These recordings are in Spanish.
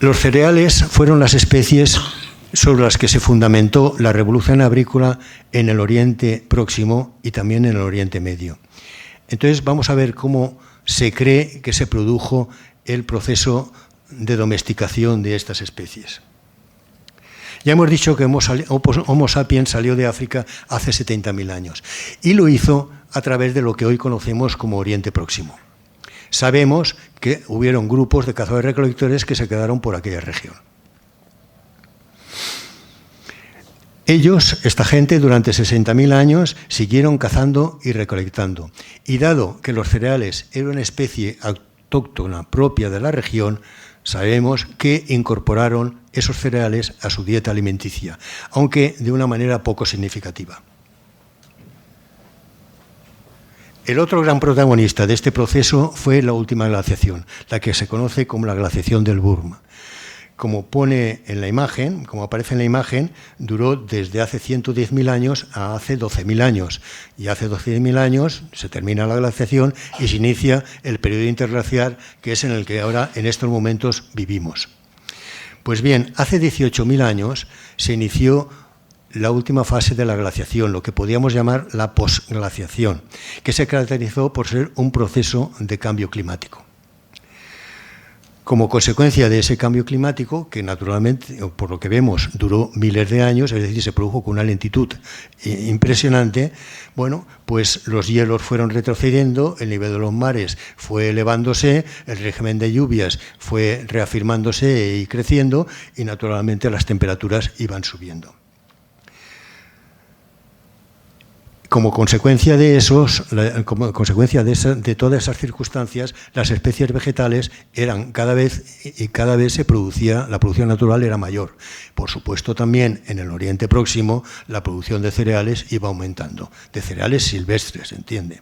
Los cereales fueron las especies sobre las que se fundamentó la revolución agrícola en el Oriente Próximo y también en el Oriente Medio. Entonces vamos a ver cómo se cree que se produjo el proceso de domesticación de estas especies. Ya hemos dicho que Homo sapiens salió de África hace 70.000 años y lo hizo a través de lo que hoy conocemos como Oriente Próximo. Sabemos que hubieron grupos de cazadores-recolectores que se quedaron por aquella región. Ellos, esta gente, durante 60.000 años siguieron cazando y recolectando. Y dado que los cereales eran una especie autóctona propia de la región, sabemos que incorporaron esos cereales a su dieta alimenticia, aunque de una manera poco significativa. El otro gran protagonista de este proceso fue la última glaciación, la que se conoce como la glaciación del Burma. Como pone en la imagen, como aparece en la imagen, duró desde hace 110.000 años a hace 12.000 años. Y hace 12.000 años se termina la glaciación y se inicia el periodo interglaciar, que es en el que ahora, en estos momentos, vivimos. Pues bien, hace 18.000 años se inició la última fase de la glaciación, lo que podríamos llamar la posglaciación, que se caracterizó por ser un proceso de cambio climático. Como consecuencia de ese cambio climático, que naturalmente, por lo que vemos, duró miles de años, es decir, se produjo con una lentitud impresionante, bueno, pues los hielos fueron retrocediendo, el nivel de los mares fue elevándose, el régimen de lluvias fue reafirmándose y creciendo, y naturalmente las temperaturas iban subiendo. Como consecuencia de de todas esas circunstancias, las especies vegetales eran cada vez se producía, la producción natural era mayor. Por supuesto, también en el Oriente Próximo la producción de cereales iba aumentando, de cereales silvestres, ¿se entiende?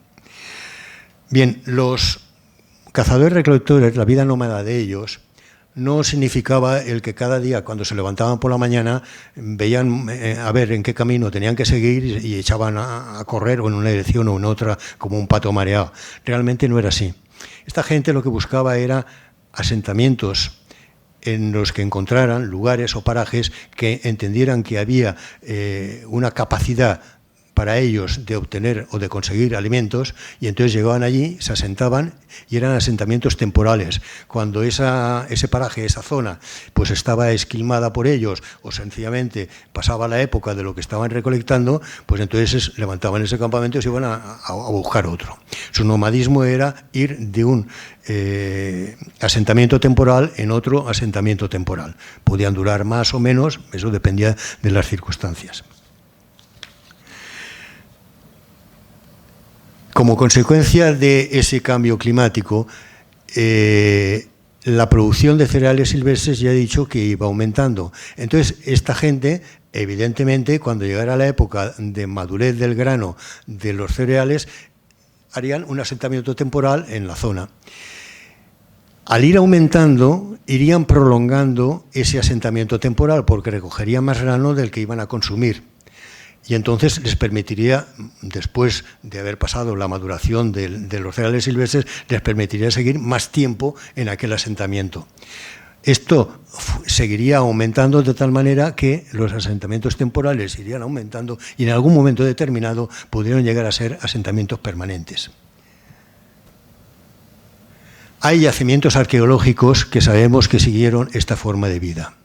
Bien, los cazadores-recolectores, la vida nómada de ellos, no significaba el que cada día, cuando se levantaban por la mañana, veían a ver en qué camino tenían que seguir y echaban a correr o en una dirección o en otra como un pato mareado. Realmente no era así. Esta gente lo que buscaba era asentamientos en los que encontraran lugares o parajes que entendieran que había una capacidad para ellos de obtener o de conseguir alimentos, y entonces llegaban allí, se asentaban y eran asentamientos temporales. Cuando ese paraje, esa zona, pues estaba esquilmada por ellos o sencillamente pasaba la época de lo que estaban recolectando, pues entonces levantaban ese campamento y se iban a buscar otro. Su nomadismo era ir de un asentamiento temporal en otro asentamiento temporal. Podían durar más o menos, eso dependía de las circunstancias. Como consecuencia de ese cambio climático, la producción de cereales silvestres ya he dicho que iba aumentando. Entonces, esta gente, evidentemente, cuando llegara la época de madurez del grano de los cereales, harían un asentamiento temporal en la zona. Al ir aumentando, irían prolongando ese asentamiento temporal porque recogerían más grano del que iban a consumir. Y entonces les permitiría, después de haber pasado la maduración de los cereales silvestres, les permitiría seguir más tiempo en aquel asentamiento. Esto seguiría aumentando de tal manera que los asentamientos temporales irían aumentando y en algún momento determinado pudieron llegar a ser asentamientos permanentes. Hay yacimientos arqueológicos que sabemos que siguieron esta forma de vida.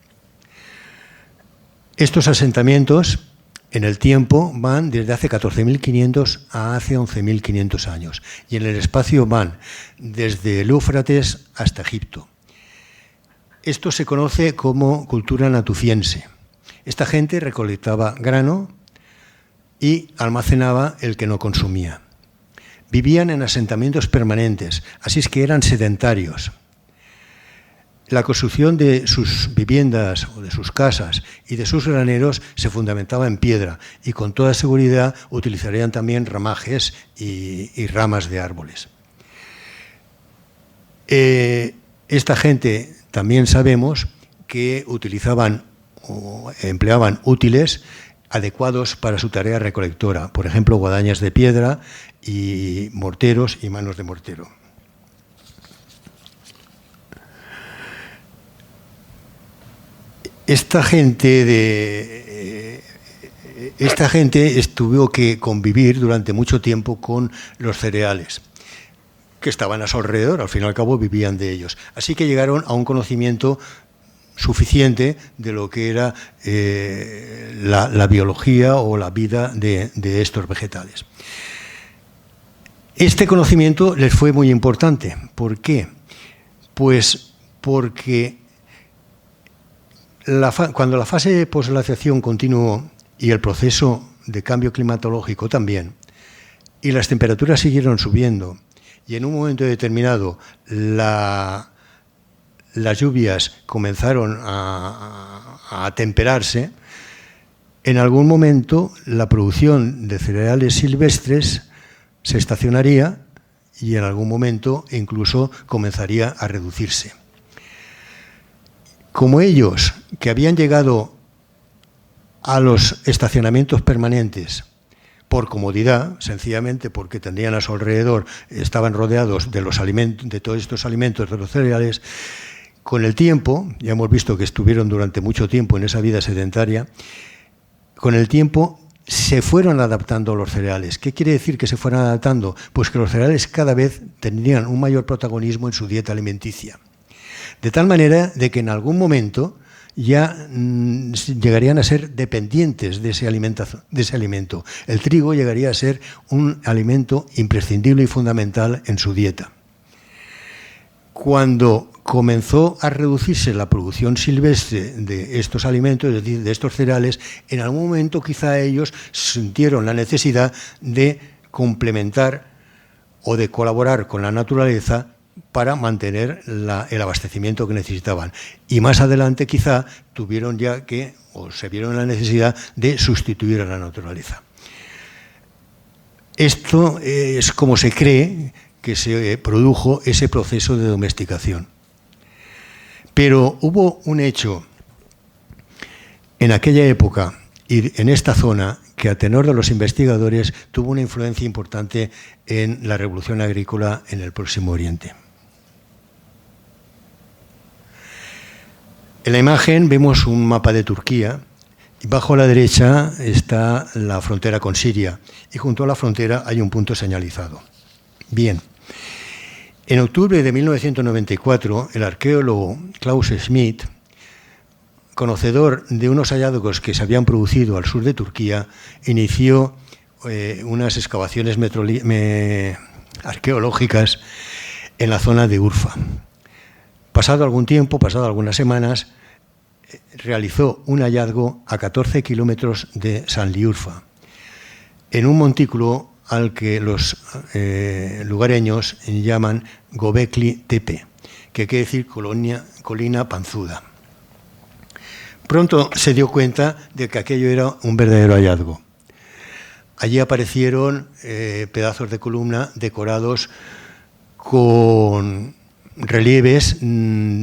Estos asentamientos en el tiempo van desde hace 14.500 a hace 11.500 años y en el espacio van desde el Éufrates hasta Egipto. Esto se conoce como cultura natufiense. Esta gente recolectaba grano y almacenaba el que no consumía. Vivían en asentamientos permanentes, así es que eran sedentarios. La construcción de sus viviendas o de sus casas y de sus graneros se fundamentaba en piedra y con toda seguridad utilizarían también ramajes y ramas de árboles. Esta gente también sabemos que utilizaban o empleaban útiles adecuados para su tarea recolectora, por ejemplo, guadañas de piedra y morteros y manos de mortero. Esta gente tuvo que convivir durante mucho tiempo con los cereales, que estaban a su alrededor, al fin y al cabo vivían de ellos. Así que llegaron a un conocimiento suficiente de lo que era la biología o la vida de estos vegetales. Este conocimiento les fue muy importante. ¿Por qué? Pues porque cuando la fase de posglaciación continuó y el proceso de cambio climatológico también, y las temperaturas siguieron subiendo, y en un momento determinado las lluvias comenzaron a temperarse, en algún momento la producción de cereales silvestres se estacionaría y en algún momento incluso comenzaría a reducirse. Como ellos, que habían llegado a los estacionamientos permanentes por comodidad, sencillamente porque tendrían a su alrededor, estaban rodeados de los alimentos, de todos estos alimentos, de los cereales, con el tiempo, ya hemos visto que estuvieron durante mucho tiempo en esa vida sedentaria, con el tiempo se fueron adaptando los cereales. ¿Qué quiere decir que se fueron adaptando? Pues que los cereales cada vez tendrían un mayor protagonismo en su dieta alimenticia. De tal manera de que en algún momento ya llegarían a ser dependientes de ese alimento. El trigo llegaría a ser un alimento imprescindible y fundamental en su dieta. Cuando comenzó a reducirse la producción silvestre de estos alimentos, es decir, de estos cereales, en algún momento quizá ellos sintieron la necesidad de complementar o de colaborar con la naturaleza para mantener el abastecimiento que necesitaban. Y más adelante quizá tuvieron ya que, o se vieron la necesidad de sustituir a la naturaleza. Esto es como se cree que se produjo ese proceso de domesticación. Pero hubo un hecho en aquella época y en esta zona que a tenor de los investigadores tuvo una influencia importante en la revolución agrícola en el Próximo Oriente. En la imagen vemos un mapa de Turquía y bajo a la derecha está la frontera con Siria y junto a la frontera hay un punto señalizado. Bien. En octubre de 1994, el arqueólogo Klaus Schmidt, conocedor de unos hallazgos que se habían producido al sur de Turquía, inició unas excavaciones arqueológicas en la zona de Urfa. Pasado algún tiempo, pasado algunas semanas, realizó un hallazgo a 14 kilómetros de Sanliurfa, en un montículo al que los lugareños llaman Göbekli Tepe, que quiere decir colina panzuda. Pronto se dio cuenta de que aquello era un verdadero hallazgo. Allí aparecieron pedazos de columna decorados con relieves,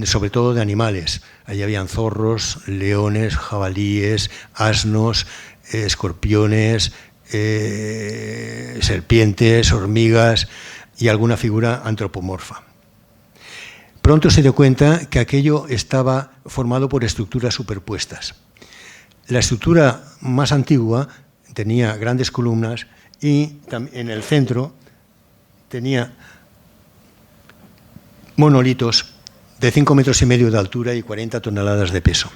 sobre todo de animales. Allí habían zorros, leones, jabalíes, asnos, escorpiones, serpientes, hormigas y alguna figura antropomorfa. Pronto se dio cuenta que aquello estaba formado por estructuras superpuestas. La estructura más antigua tenía grandes columnas y en el centro tenía monolitos de 5,5 metros de altura y 40 toneladas de peso.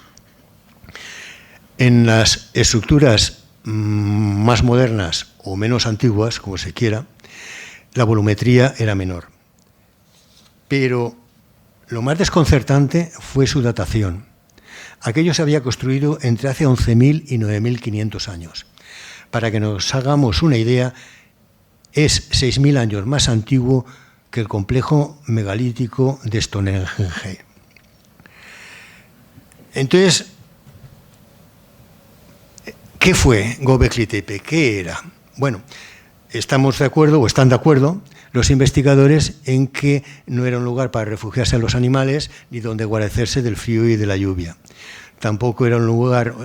En las estructuras más modernas o menos antiguas, como se quiera, la volumetría era menor. Pero lo más desconcertante fue su datación. Aquello se había construido entre hace 11.000 y 9.500 años. Para que nos hagamos una idea, es 6.000 años más antiguo que el complejo megalítico de Stonehenge. Entonces, ¿qué fue Göbekli Tepe? ¿Qué era? Bueno, estamos de acuerdo, o están de acuerdo, los investigadores en que no era un lugar para refugiarse a los animales ni donde guarecerse del frío y de la lluvia. Tampoco era un lugar,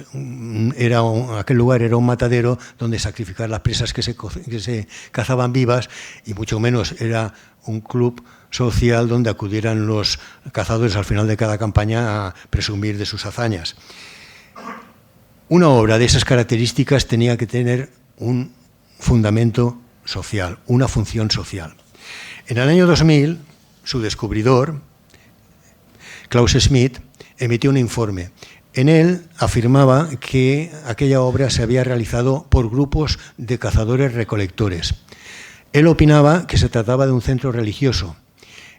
aquel lugar era un matadero donde sacrificar las presas que se cazaban vivas, y mucho menos era un club social donde acudieran los cazadores al final de cada campaña a presumir de sus hazañas. Una obra de esas características tenía que tener un fundamento social, una función social. En el año 2000, su descubridor, Klaus Schmidt, emitió un informe. En él afirmaba que aquella obra se había realizado por grupos de cazadores-recolectores. Él opinaba que se trataba de un centro religioso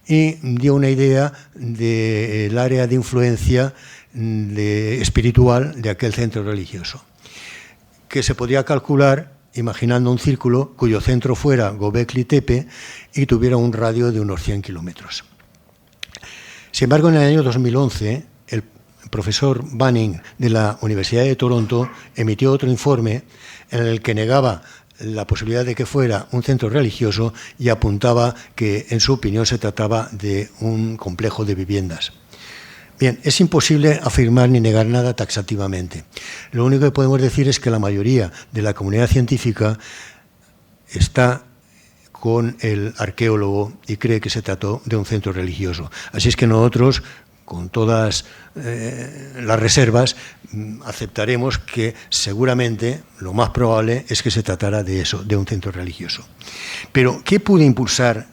y dio una idea del área de influencia espiritual de aquel centro religioso, que se podía calcular imaginando un círculo cuyo centro fuera Göbekli Tepe y tuviera un radio de unos 100 kilómetros. Sin embargo, en el año 2011, el profesor Banning de la Universidad de Toronto emitió otro informe en el que negaba la posibilidad de que fuera un centro religioso y apuntaba que, en su opinión, se trataba de un complejo de viviendas. Bien, es imposible afirmar ni negar nada taxativamente. Lo único que podemos decir es que la mayoría de la comunidad científica está con el arqueólogo y cree que se trató de un centro religioso. Así es que nosotros, con todas las reservas, aceptaremos que seguramente lo más probable es que se tratara de eso, de un centro religioso. Pero, ¿qué pudo impulsar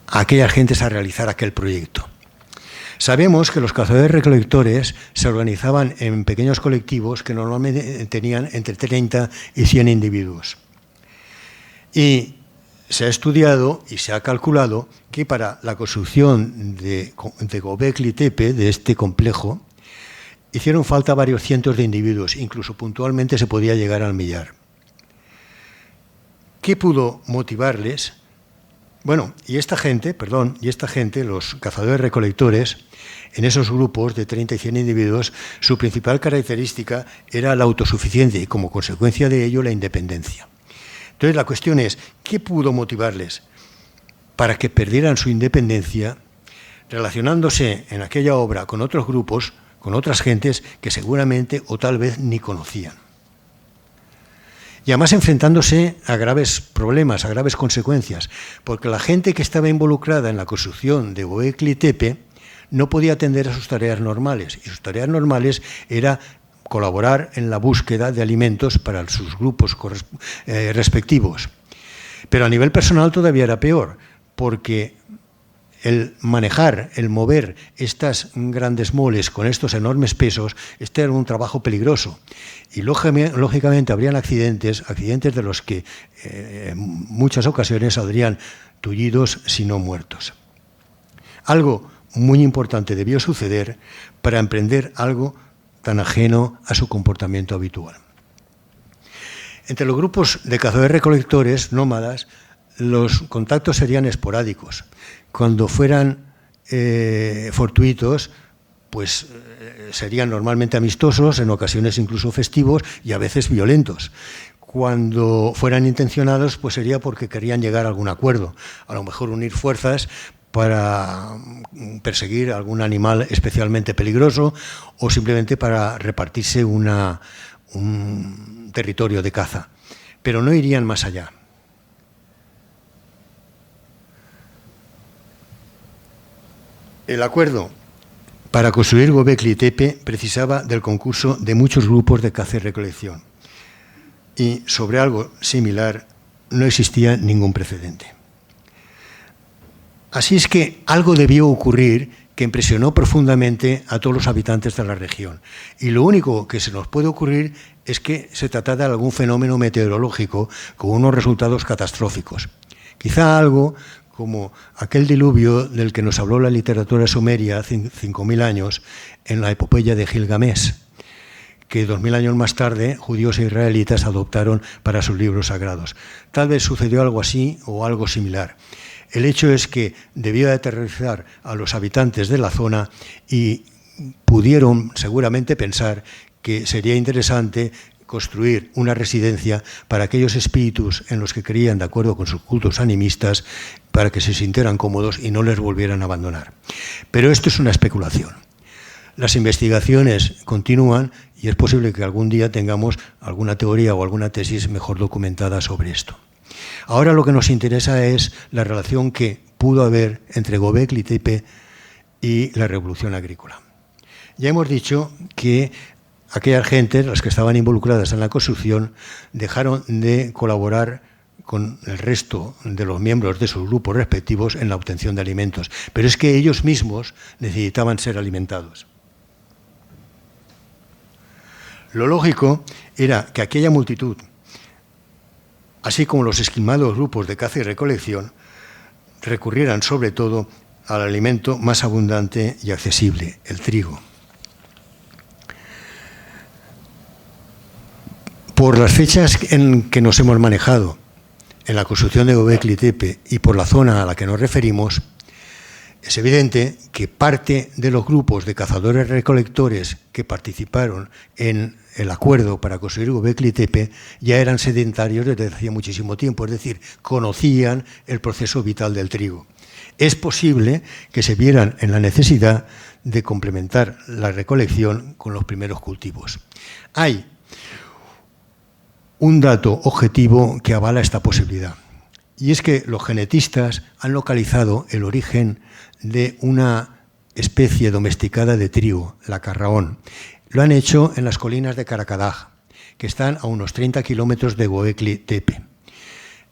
a aquellas gentes a realizar aquel proyecto? Sabemos que los cazadores-recolectores se organizaban en pequeños colectivos que normalmente tenían entre 30 y 100 individuos. Y se ha estudiado y se ha calculado que para la construcción de Göbekli Tepe, de este complejo, hicieron falta varios cientos de individuos, incluso puntualmente se podía llegar al millar. ¿Qué pudo motivarles? Bueno, y esta gente, los cazadores-recolectores, en esos grupos de 30 y 100 individuos, su principal característica era la autosuficiencia y, como consecuencia de ello, la independencia. Entonces, la cuestión es, ¿qué pudo motivarles para que perdieran su independencia relacionándose en aquella obra con otros grupos, con otras gentes que seguramente o tal vez ni conocían? Y además enfrentándose a graves problemas, a graves consecuencias, porque la gente que estaba involucrada en la construcción de Göbekli Tepe no podía atender a sus tareas normales, y sus tareas normales era colaborar en la búsqueda de alimentos para sus grupos respectivos. Pero a nivel personal todavía era peor, porque el manejar, el mover estas grandes moles con estos enormes pesos, este era un trabajo peligroso. Y lógicamente habrían accidentes de los que en muchas ocasiones saldrían tullidos, si no muertos. Algo muy importante debió suceder para emprender algo tan ajeno a su comportamiento habitual. Entre los grupos de cazadores-recolectores nómadas, los contactos serían esporádicos. Cuando fueran fortuitos, pues serían normalmente amistosos, en ocasiones incluso festivos y a veces violentos. Cuando fueran intencionados, pues sería porque querían llegar a algún acuerdo, a lo mejor unir fuerzas para perseguir algún animal especialmente peligroso o simplemente para repartirse un territorio de caza. Pero no irían más allá. El acuerdo para construir Göbekli Tepe precisaba del concurso de muchos grupos de caza y recolección. Y sobre algo similar no existía ningún precedente. Así es que algo debió ocurrir que impresionó profundamente a todos los habitantes de la región. Y lo único que se nos puede ocurrir es que se tratara de algún fenómeno meteorológico con unos resultados catastróficos. Quizá algo como aquel diluvio del que nos habló la literatura sumeria hace 5.000 años en la epopeya de Gilgamesh, que 2.000 años más tarde judíos e israelitas adoptaron para sus libros sagrados. Tal vez sucedió algo así o algo similar. El hecho es que debió de aterrorizar a los habitantes de la zona y pudieron seguramente pensar que sería interesante construir una residencia para aquellos espíritus en los que creían de acuerdo con sus cultos animistas, para que se sintieran cómodos y no les volvieran a abandonar. Pero esto es una especulación. Las investigaciones continúan y es posible que algún día tengamos alguna teoría o alguna tesis mejor documentada sobre esto. Ahora lo que nos interesa es la relación que pudo haber entre Göbekli Tepe y la revolución agrícola. Ya hemos dicho que aquellas gentes, las que estaban involucradas en la construcción, dejaron de colaborar con el resto de los miembros de sus grupos respectivos en la obtención de alimentos. Pero es que ellos mismos necesitaban ser alimentados. Lo lógico era que aquella multitud, así como los esquilmados grupos de caza y recolección, recurrieran sobre todo al alimento más abundante y accesible, el trigo. Por las fechas en que nos hemos manejado en la construcción de Göbekli Tepe y por la zona a la que nos referimos, es evidente que parte de los grupos de cazadores-recolectores que participaron en el acuerdo para construir Göbekli Tepe ya eran sedentarios desde hacía muchísimo tiempo, es decir, conocían el proceso vital del trigo. Es posible que se vieran en la necesidad de complementar la recolección con los primeros cultivos. Hay un dato objetivo que avala esta posibilidad, y es que los genetistas han localizado el origen de una especie domesticada de trigo, la carraón. Lo han hecho en las colinas de Karakadag, que están a unos 30 kilómetros de Göbekli Tepe.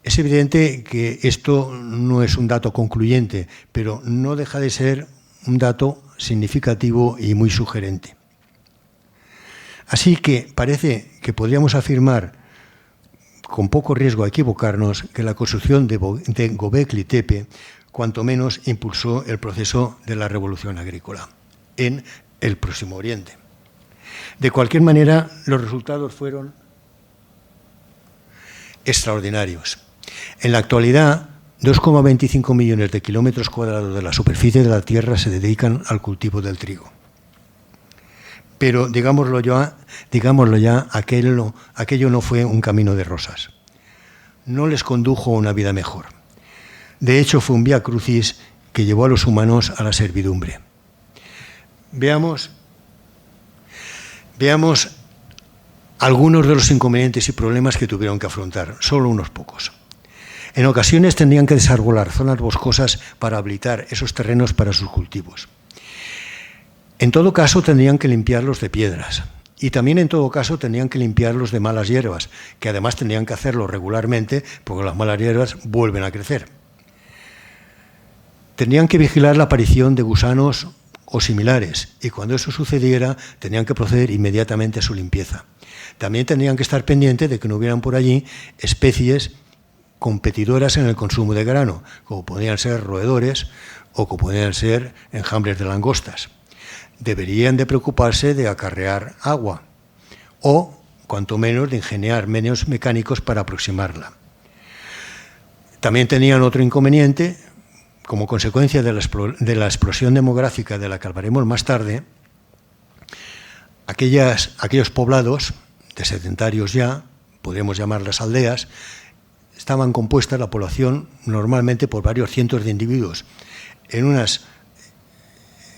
Es evidente que esto no es un dato concluyente, pero no deja de ser un dato significativo y muy sugerente. Así que parece que podríamos afirmar, con poco riesgo a equivocarnos, que la construcción de Göbekli Tepe cuanto menos impulsó el proceso de la revolución agrícola en el Próximo Oriente. De cualquier manera, los resultados fueron extraordinarios. En la actualidad, 2,25 millones de kilómetros cuadrados de la superficie de la Tierra se dedican al cultivo del trigo. Pero, digámoslo ya, aquello no fue un camino de rosas. No les condujo a una vida mejor. De hecho, fue un vía crucis que llevó a los humanos a la servidumbre. Veamos algunos de los inconvenientes y problemas que tuvieron que afrontar, solo unos pocos. En ocasiones tendrían que desarbolar zonas boscosas para habilitar esos terrenos para sus cultivos. En todo caso, tendrían que limpiarlos de piedras. Y también, en todo caso, tendrían que limpiarlos de malas hierbas, que además tendrían que hacerlo regularmente, porque las malas hierbas vuelven a crecer. Tendrían que vigilar la aparición de gusanos o similares, y cuando eso sucediera, tenían que proceder inmediatamente a su limpieza. También tendrían que estar pendientes de que no hubieran por allí especies competidoras en el consumo de grano, como podrían ser roedores o como podrían ser enjambres de langostas. Deberían de preocuparse de acarrear agua o, cuanto menos, de ingeniar medios mecánicos para aproximarla. También tenían otro inconveniente. Como consecuencia de la explosión demográfica de la que hablaremos más tarde, aquellos poblados de sedentarios ya, podríamos llamarlas aldeas, estaban compuestas la población normalmente por varios cientos de individuos en unas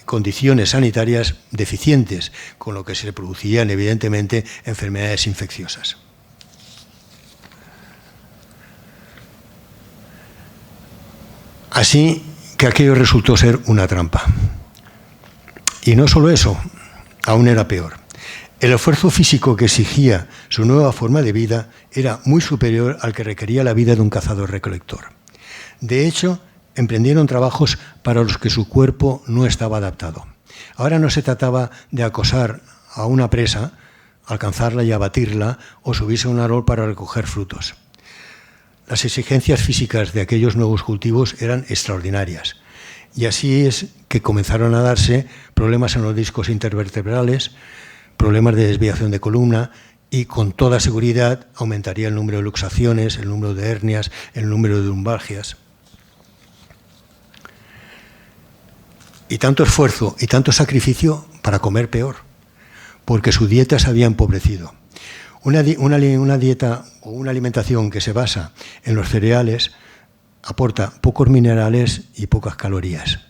condiciones sanitarias deficientes, con lo que se producían evidentemente enfermedades infecciosas. Así que aquello resultó ser una trampa. Y no solo eso, aún era peor. El esfuerzo físico que exigía su nueva forma de vida era muy superior al que requería la vida de un cazador-recolector. De hecho, emprendieron trabajos para los que su cuerpo no estaba adaptado. Ahora no se trataba de acosar a una presa, alcanzarla y abatirla, o subirse a un árbol para recoger frutos. Las exigencias físicas de aquellos nuevos cultivos eran extraordinarias, y así es que comenzaron a darse problemas en los discos intervertebrales, problemas de desviación de columna, y con toda seguridad aumentaría el número de luxaciones, el número de hernias, el número de lumbalgias. Y tanto esfuerzo y tanto sacrificio para comer peor, porque su dieta se había empobrecido. Una dieta o una alimentación que se basa en los cereales aporta pocos minerales y pocas calorías.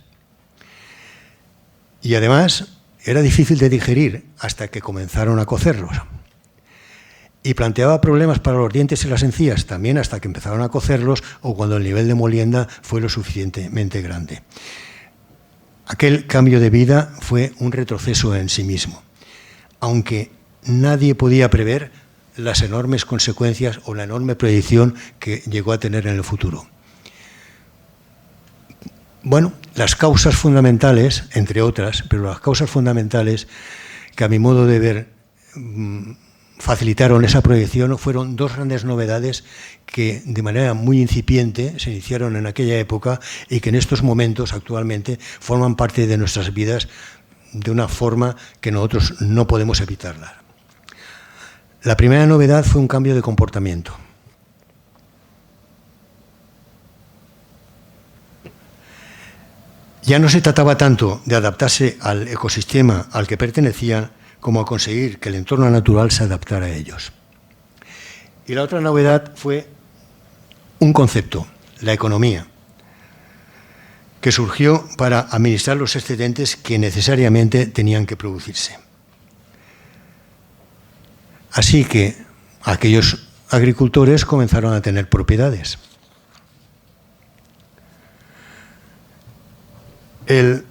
Y además era difícil de digerir hasta que comenzaron a cocerlos. Y planteaba problemas para los dientes y las encías también hasta que empezaron a cocerlos o cuando el nivel de molienda fue lo suficientemente grande. Aquel cambio de vida fue un retroceso en sí mismo, aunque nadie podía prever las enormes consecuencias o la enorme proyección que llegó a tener en el futuro. Bueno, las causas fundamentales, entre otras, pero las causas fundamentales que a mi modo de ver facilitaron esa proyección fueron dos grandes novedades que de manera muy incipiente se iniciaron en aquella época y que en estos momentos actualmente forman parte de nuestras vidas de una forma que nosotros no podemos evitarla. La primera novedad fue un cambio de comportamiento. Ya no se trataba tanto de adaptarse al ecosistema al que pertenecían como a conseguir que el entorno natural se adaptara a ellos. Y la otra novedad fue un concepto, la economía, que surgió para administrar los excedentes que necesariamente tenían que producirse. Así que aquellos agricultores comenzaron a tener propiedades. El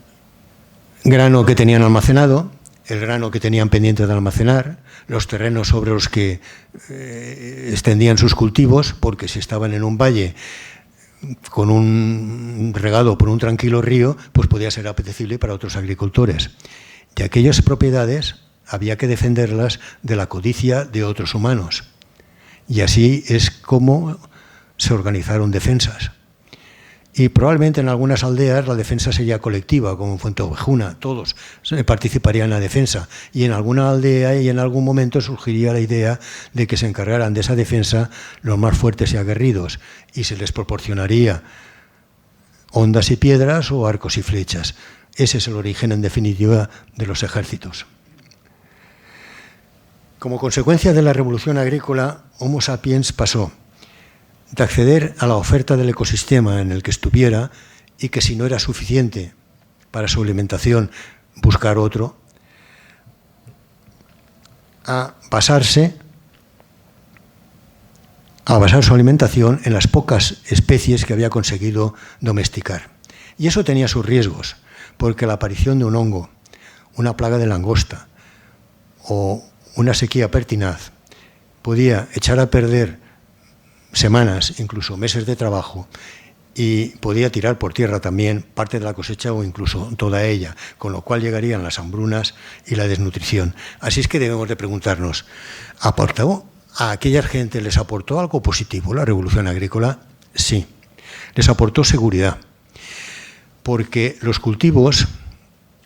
grano que tenían almacenado, el grano que tenían pendiente de almacenar, los terrenos sobre los que extendían sus cultivos, porque si estaban en un valle con un regado por un tranquilo río, pues podía ser apetecible para otros agricultores. Y aquellas propiedades había que defenderlas de la codicia de otros humanos. Y así es como se organizaron defensas. Y probablemente en algunas aldeas la defensa sería colectiva, como en Fuenteovejuna, todos participarían en la defensa. Y en alguna aldea y en algún momento surgiría la idea de que se encargaran de esa defensa los más fuertes y aguerridos, y se les proporcionaría hondas y piedras o arcos y flechas. Ese es el origen, en definitiva, de los ejércitos. Como consecuencia de la revolución agrícola, Homo sapiens pasó de acceder a la oferta del ecosistema en el que estuviera y que si no era suficiente para su alimentación buscar otro, a basar su alimentación en las pocas especies que había conseguido domesticar. Y eso tenía sus riesgos, porque la aparición de un hongo, una plaga de langosta o una sequía pertinaz podía echar a perder semanas, incluso meses de trabajo, y podía tirar por tierra también parte de la cosecha o incluso toda ella, con lo cual llegarían las hambrunas y la desnutrición. Así es que debemos de preguntarnos, ¿aportó a aquella gente, les aportó algo positivo la revolución agrícola? Sí, les aportó seguridad, porque los cultivos,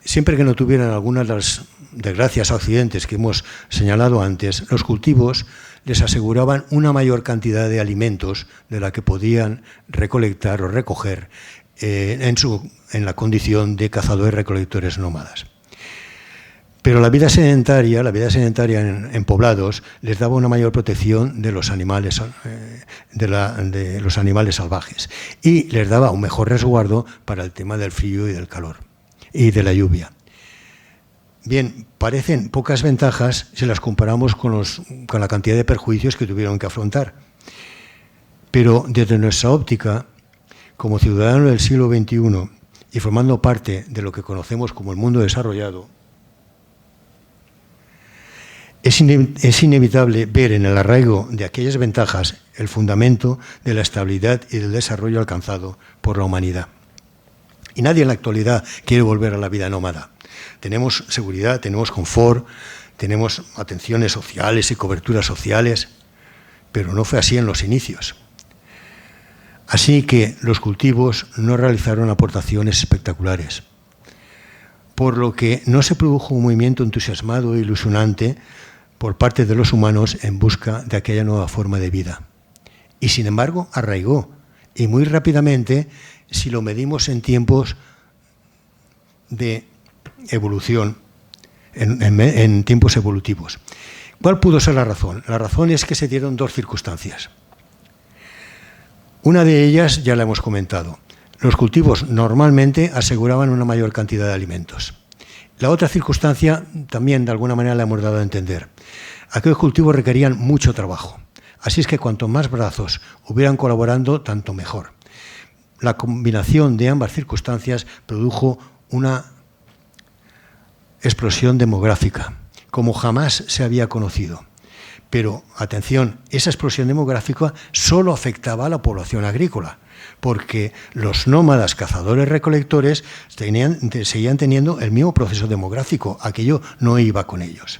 siempre que no tuvieran algunas de las desgracias o accidentes que hemos señalado antes, los cultivos les aseguraban una mayor cantidad de alimentos de la que podían recolectar o recoger en la condición de cazadores-recolectores nómadas. Pero la vida sedentaria en poblados les daba una mayor protección de los animales, de los animales salvajes, y les daba un mejor resguardo para el tema del frío y del calor y de la lluvia. Bien, parecen pocas ventajas si las comparamos con la cantidad de perjuicios que tuvieron que afrontar. Pero desde nuestra óptica, como ciudadanos del siglo XXI y formando parte de lo que conocemos como el mundo desarrollado, es inevitable ver en el arraigo de aquellas ventajas el fundamento de la estabilidad y del desarrollo alcanzado por la humanidad. Y nadie en la actualidad quiere volver a la vida nómada. Tenemos seguridad, tenemos confort, tenemos atenciones sociales y coberturas sociales, pero no fue así en los inicios. Así que los cultivos no realizaron aportaciones espectaculares, por lo que no se produjo un movimiento entusiasmado e ilusionante por parte de los humanos en busca de aquella nueva forma de vida. Y sin embargo arraigó, y muy rápidamente, si lo medimos en tiempos de evolución, en tiempos evolutivos. ¿Cuál pudo ser la razón? La razón es que se dieron dos circunstancias. Una de ellas ya la hemos comentado. Los cultivos normalmente aseguraban una mayor cantidad de alimentos. La otra circunstancia también de alguna manera la hemos dado a entender. Aquellos cultivos requerían mucho trabajo. Así es que cuanto más brazos hubieran colaborando, tanto mejor. La combinación de ambas circunstancias produjo una explosión demográfica, como jamás se había conocido. Pero, atención, esa explosión demográfica solo afectaba a la población agrícola, porque los nómadas cazadores-recolectores seguían teniendo el mismo proceso demográfico, aquello no iba con ellos.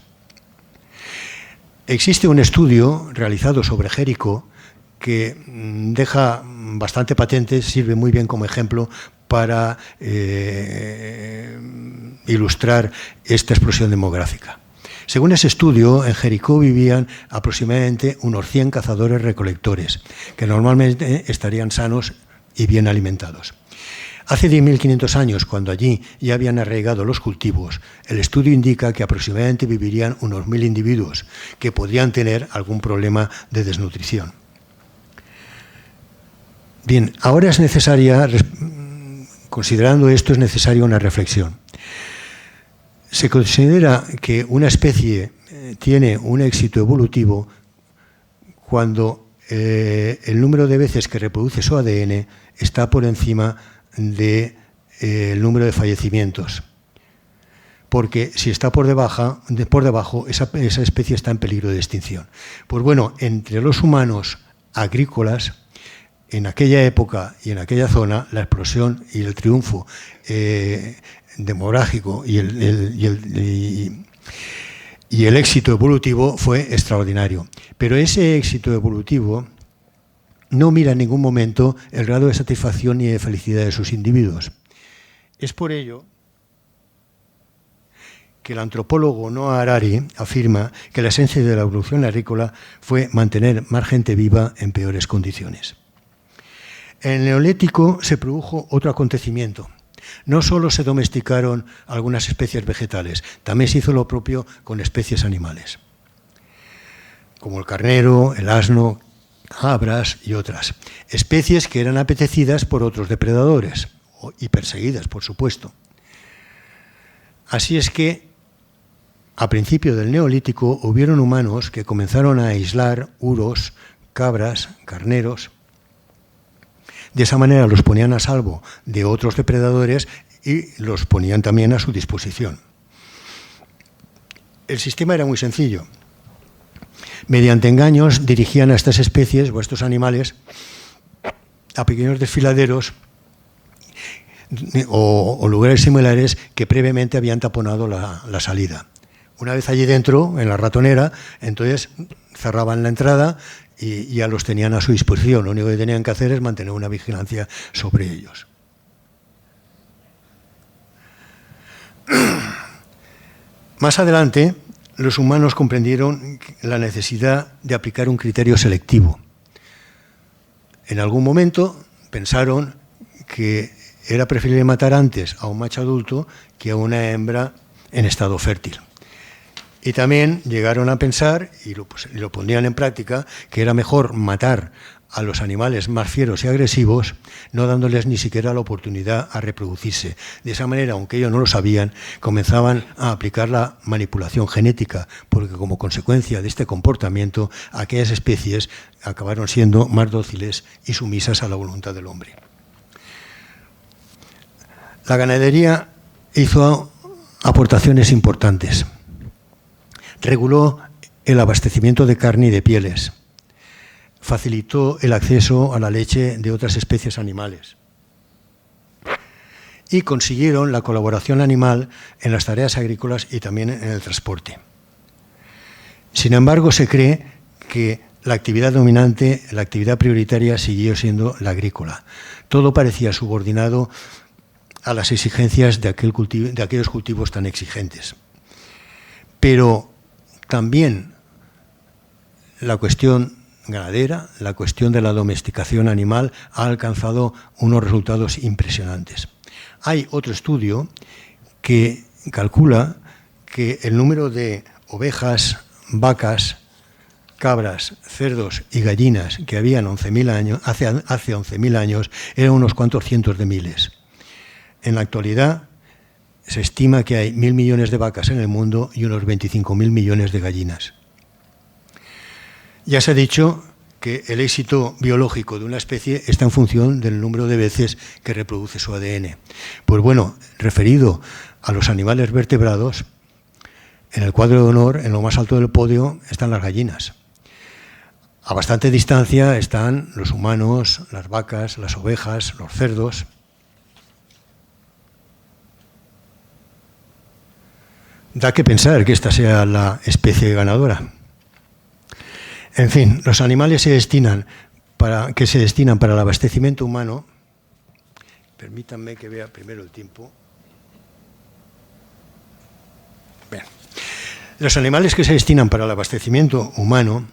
Existe un estudio realizado sobre Jericó que deja bastante patente, sirve muy bien como ejemplo para ilustrar esta explosión demográfica. Según ese estudio, en Jericó vivían aproximadamente unos 100 cazadores-recolectores, que normalmente estarían sanos y bien alimentados. Hace 10.500 años, cuando allí ya habían arraigado los cultivos, el estudio indica que aproximadamente vivirían unos 1.000 individuos que podrían tener algún problema de desnutrición. Bien, ahora es necesaria, considerando esto, es necesaria una reflexión. Se considera que una especie tiene un éxito evolutivo cuando el número de veces que reproduce su ADN está por encima del número de fallecimientos. Porque si está por debajo, esa especie está en peligro de extinción. Pues bueno, entre los humanos agrícolas, en aquella época y en aquella zona, la explosión y el triunfo demográfico y el éxito evolutivo fue extraordinario. Pero ese éxito evolutivo no mira en ningún momento el grado de satisfacción ni de felicidad de sus individuos. Es por ello que el antropólogo Noah Harari afirma que la esencia de la evolución agrícola fue mantener más gente viva en peores condiciones. En el Neolítico se produjo otro acontecimiento. No solo se domesticaron algunas especies vegetales, también se hizo lo propio con especies animales, como el carnero, el asno, cabras y otras. Especies que eran apetecidas por otros depredadores y perseguidas, por supuesto. Así es que, a principio del Neolítico, hubieron humanos que comenzaron a aislar uros, cabras, carneros. De esa manera los ponían a salvo de otros depredadores y los ponían también a su disposición. El sistema era muy sencillo. Mediante engaños dirigían a estas especies o a estos animales a pequeños desfiladeros o lugares similares que previamente habían taponado la salida. Una vez allí dentro, en la ratonera, entonces cerraban la entrada y ya los tenían a su disposición. Lo único que tenían que hacer es mantener una vigilancia sobre ellos. Más adelante, los humanos comprendieron la necesidad de aplicar un criterio selectivo. En algún momento pensaron que era preferible matar antes a un macho adulto que a una hembra en estado fértil. Y también llegaron a pensar, y lo ponían en práctica, que era mejor matar a los animales más fieros y agresivos, no dándoles ni siquiera la oportunidad a reproducirse. De esa manera, aunque ellos no lo sabían, comenzaban a aplicar la manipulación genética, porque como consecuencia de este comportamiento, aquellas especies acabaron siendo más dóciles y sumisas a la voluntad del hombre. La ganadería hizo aportaciones importantes. Reguló el abastecimiento de carne y de pieles. Facilitó el acceso a la leche de otras especies animales. Y consiguieron la colaboración animal en las tareas agrícolas y también en el transporte. Sin embargo, se cree que la actividad dominante, la actividad prioritaria siguió siendo la agrícola. Todo parecía subordinado a las exigencias de aquellos cultivos tan exigentes. Pero también la cuestión ganadera, la cuestión de la domesticación animal ha alcanzado unos resultados impresionantes. Hay otro estudio que calcula que el número de ovejas, vacas, cabras, cerdos y gallinas que habían 11.000 años, hace 11.000 años eran unos cuantos cientos de miles. En la actualidad se estima que hay 1.000 millones de vacas en el mundo y unos 25.000 millones de gallinas. Ya se ha dicho que el éxito biológico de una especie está en función del número de veces que reproduce su ADN. Pues bueno, referido a los animales vertebrados, en el cuadro de honor, en lo más alto del podio, están las gallinas. A bastante distancia están los humanos, las vacas, las ovejas, los cerdos. Da que pensar que esta sea la especie ganadora. En fin, los animales que se destinan para el abastecimiento humano. Permítanme que vea primero el tiempo. Bien. Los animales que se destinan para el abastecimiento humano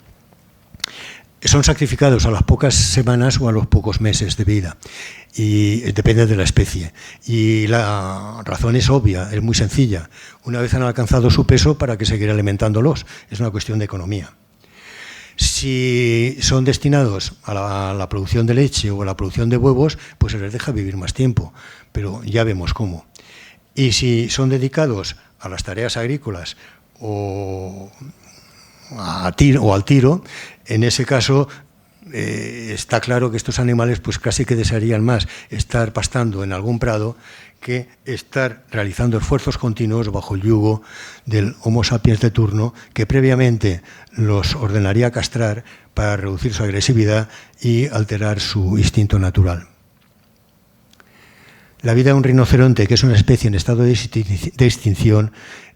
son sacrificados a las pocas semanas o a los pocos meses de vida, y depende de la especie. Y la razón es obvia, es muy sencilla. Una vez han alcanzado su peso, ¿para qué seguir alimentándolos? Es una cuestión de economía. Si son destinados a la producción de leche o a la producción de huevos, pues se les deja vivir más tiempo, pero ya vemos cómo. Y si son dedicados a las tareas agrícolas o al tiro, en ese caso está claro que estos animales pues casi que desearían más estar pastando en algún prado que estar realizando esfuerzos continuos bajo el yugo del Homo sapiens de turno, que previamente los ordenaría castrar para reducir su agresividad y alterar su instinto natural. La vida de un rinoceronte, que es una especie en estado de extinción,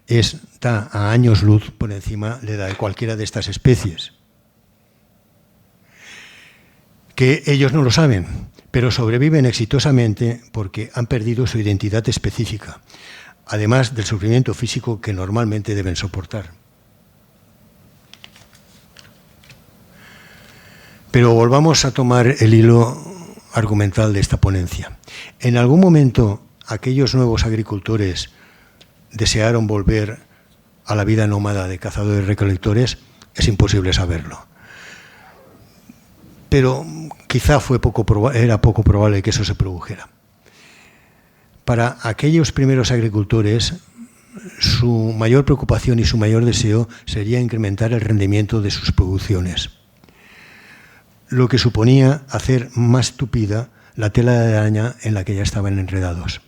está a años luz por encima de la de cualquiera de estas especies. Que ellos no lo saben, pero sobreviven exitosamente porque han perdido su identidad específica, además del sufrimiento físico que normalmente deben soportar. Pero volvamos a tomar el hilo argumental de esta ponencia. En algún momento, aquellos nuevos agricultores desearon volver a la vida nómada de cazadores-recolectores. Es imposible saberlo. Pero quizá era poco probable que eso se produjera. Para aquellos primeros agricultores, su mayor preocupación y su mayor deseo sería incrementar el rendimiento de sus producciones, lo que suponía hacer más tupida la tela de araña en la que ya estaban enredados.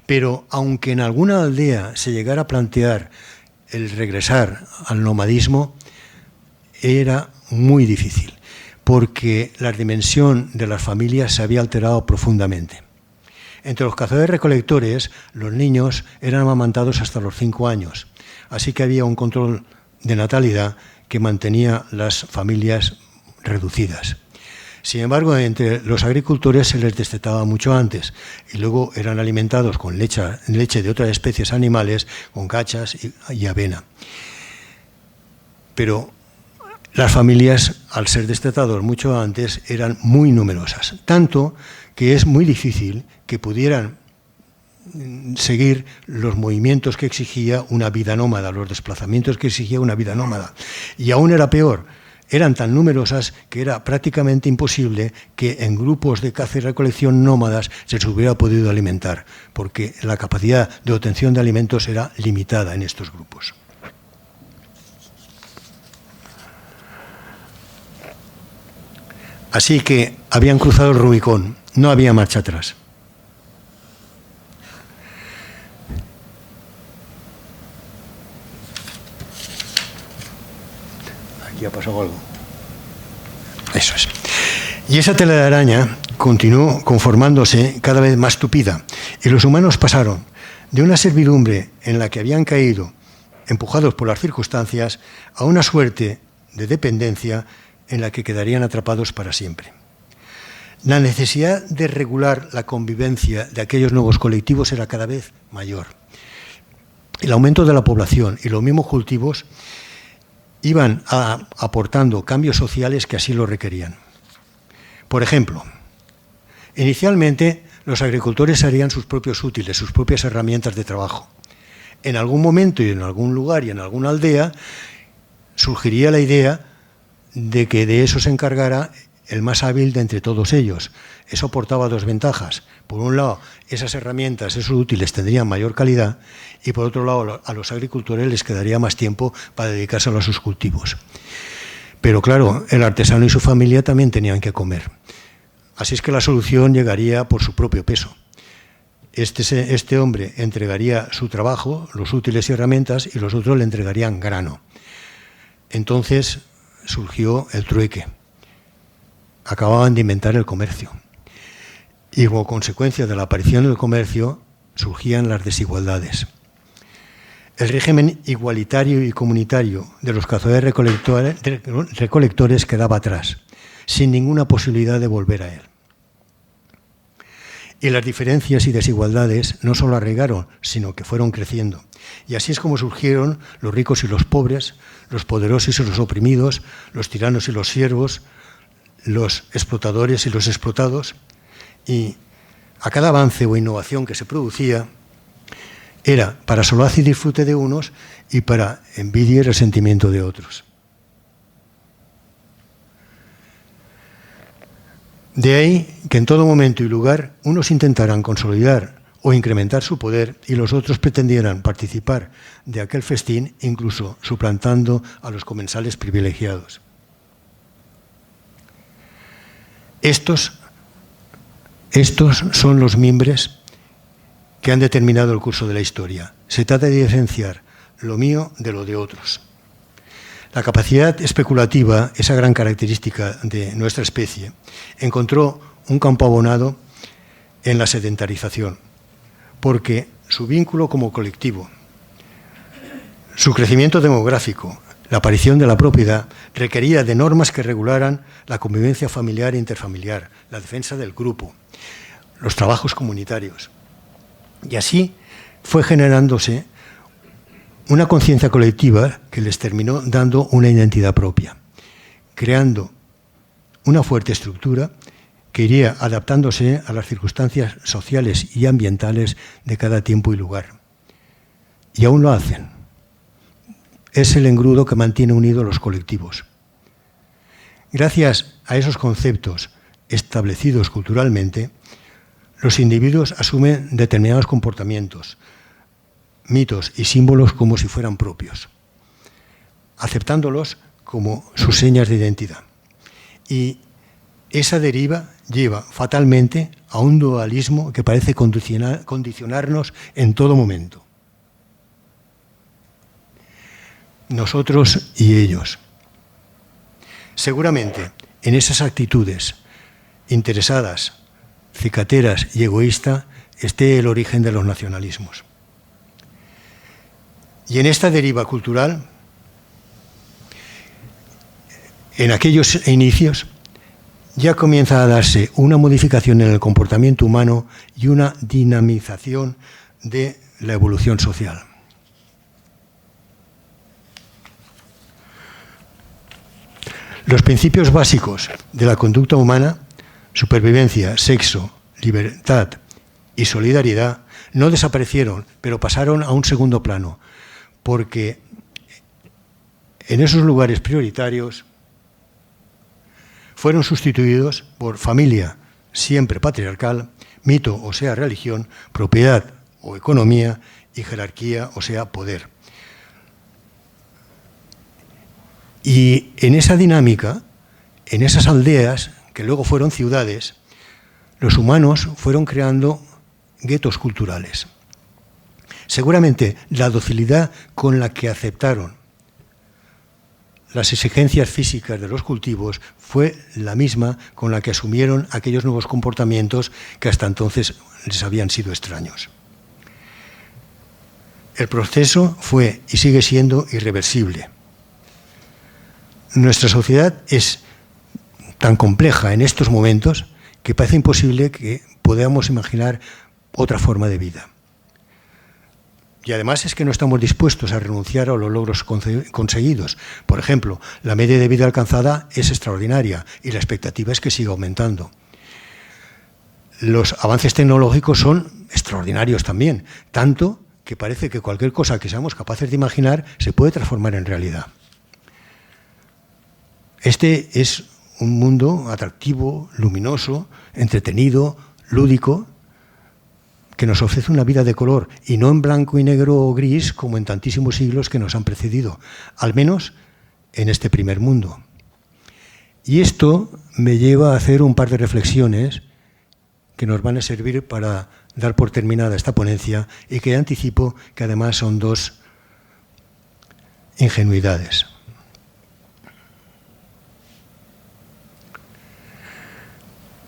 Pero aunque en alguna aldea se llegara a plantear el regresar al nomadismo, era muy difícil, porque la dimensión de las familias se había alterado profundamente. Entre los cazadores-recolectores, los niños eran amamantados hasta los 5 años, así que había un control de natalidad que mantenía las familias reducidas. Sin embargo, entre los agricultores se les destetaba mucho antes y luego eran alimentados con leche de otras especies animales, con cachas y avena. Pero las familias, al ser destetados mucho antes, eran muy numerosas, tanto que es muy difícil que pudieran seguir los movimientos que exigía una vida nómada, los desplazamientos que exigía una vida nómada. Y aún era peor, eran tan numerosas que era prácticamente imposible que en grupos de caza y recolección nómadas se les hubiera podido alimentar, porque la capacidad de obtención de alimentos era limitada en estos grupos. Así que habían cruzado el Rubicón, no había marcha atrás. Aquí ha pasado algo. Eso es. Y esa tela de araña continuó conformándose cada vez más tupida, y los humanos pasaron de una servidumbre en la que habían caído, empujados por las circunstancias, a una suerte de dependencia en la que quedarían atrapados para siempre. La necesidad de regular la convivencia de aquellos nuevos colectivos era cada vez mayor. El aumento de la población y los mismos cultivos iban aportando cambios sociales que así lo requerían. Por ejemplo, inicialmente los agricultores harían sus propios útiles, sus propias herramientas de trabajo. En algún momento y en algún lugar y en alguna aldea surgiría la idea de que de eso se encargara el más hábil de entre todos ellos. Eso aportaba dos ventajas. Por un lado, esas herramientas, esos útiles tendrían mayor calidad, y por otro lado, a los agricultores les quedaría más tiempo para dedicárselo a sus cultivos. Pero claro, el artesano y su familia también tenían que comer. Así es que la solución llegaría por su propio peso. Este hombre entregaría su trabajo, los útiles y herramientas, y los otros le entregarían grano. Entonces surgió el trueque. Acababan de inventar el comercio. Y como consecuencia de la aparición del comercio, surgían las desigualdades. El régimen igualitario y comunitario de los cazadores-recolectores quedaba atrás, sin ninguna posibilidad de volver a él. Y las diferencias y desigualdades no solo arraigaron, sino que fueron creciendo. Y así es como surgieron los ricos y los pobres, los poderosos y los oprimidos, los tiranos y los siervos, los explotadores y los explotados. Y a cada avance o innovación que se producía, era para solaz y disfrute de unos y para envidia y resentimiento de otros. De ahí que en todo momento y lugar unos intentaran consolidar o incrementar su poder y los otros pretendieran participar de aquel festín, incluso suplantando a los comensales privilegiados. Estos son los mimbres que han determinado el curso de la historia. Se trata de diferenciar lo mío de lo de otros. La capacidad especulativa, esa gran característica de nuestra especie, encontró un campo abonado en la sedentarización, porque su vínculo como colectivo, su crecimiento demográfico, la aparición de la propiedad, requería de normas que regularan la convivencia familiar e interfamiliar, la defensa del grupo, los trabajos comunitarios. Y así fue generándose una conciencia colectiva que les terminó dando una identidad propia, creando una fuerte estructura que iría adaptándose a las circunstancias sociales y ambientales de cada tiempo y lugar. Y aún lo hacen. Es el engrudo que mantiene unidos los colectivos. Gracias a esos conceptos establecidos culturalmente, los individuos asumen determinados comportamientos, mitos y símbolos como si fueran propios, aceptándolos como sus señas de identidad. Y esa deriva lleva fatalmente a un dualismo que parece condicionarnos en todo momento. Nosotros y ellos. Seguramente en esas actitudes interesadas, cicateras y egoístas esté el origen de los nacionalismos. Y en esta deriva cultural, en aquellos inicios, ya comienza a darse una modificación en el comportamiento humano y una dinamización de la evolución social. Los principios básicos de la conducta humana, supervivencia, sexo, libertad y solidaridad, no desaparecieron, pero pasaron a un segundo plano, porque en esos lugares prioritarios fueron sustituidos por familia, siempre patriarcal, mito, o sea, religión, propiedad o economía, y jerarquía, o sea, poder. Y en esa dinámica, en esas aldeas, que luego fueron ciudades, los humanos fueron creando guetos culturales. Seguramente la docilidad con la que aceptaron las exigencias físicas de los cultivos fue la misma con la que asumieron aquellos nuevos comportamientos que hasta entonces les habían sido extraños. El proceso fue y sigue siendo irreversible. Nuestra sociedad es tan compleja en estos momentos que parece imposible que podamos imaginar otra forma de vida. Y además es que no estamos dispuestos a renunciar a los logros conseguidos. Por ejemplo, la media de vida alcanzada es extraordinaria y la expectativa es que siga aumentando. Los avances tecnológicos son extraordinarios también, tanto que parece que cualquier cosa que seamos capaces de imaginar se puede transformar en realidad. Este es un mundo atractivo, luminoso, entretenido, lúdico, que nos ofrece una vida de color, y no en blanco y negro o gris como en tantísimos siglos que nos han precedido, al menos en este primer mundo. Y esto me lleva a hacer un par de reflexiones que nos van a servir para dar por terminada esta ponencia y que anticipo que además son dos ingenuidades.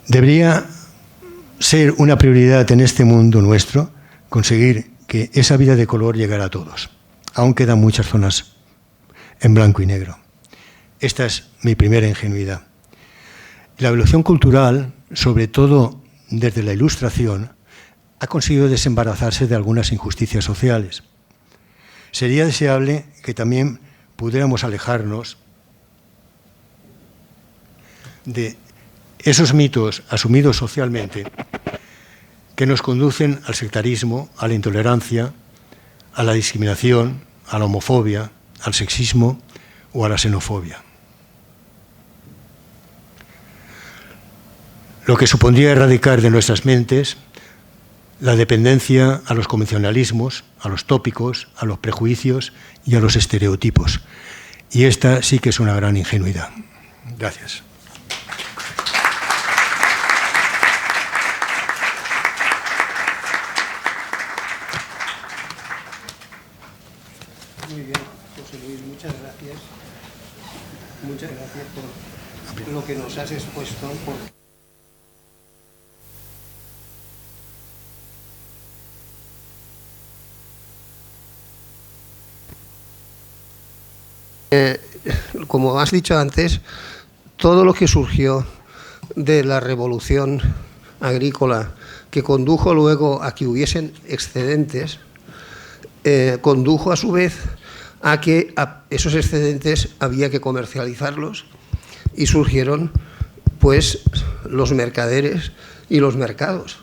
Debería ser una prioridad en este mundo nuestro conseguir que esa vida de color llegara a todos. Aún quedan muchas zonas en blanco y negro. Esta es mi primera ingenuidad. La evolución cultural, sobre todo desde la Ilustración, ha conseguido desembarazarse de algunas injusticias sociales. Sería deseable que también pudiéramos alejarnos de esos mitos asumidos socialmente que nos conducen al sectarismo, a la intolerancia, a la discriminación, a la homofobia, al sexismo o a la xenofobia. Lo que supondría erradicar de nuestras mentes la dependencia a los convencionalismos, a los tópicos, a los prejuicios y a los estereotipos. Y esta sí que es una gran ingenuidad. Gracias. Muy bien, José Luis, muchas gracias. Muchas gracias por lo que nos has expuesto. Como has dicho antes, todo lo que surgió de la revolución agrícola, que condujo luego a que hubiesen excedentes, condujo a su vez a que esos excedentes había que comercializarlos y surgieron pues los mercaderes y los mercados,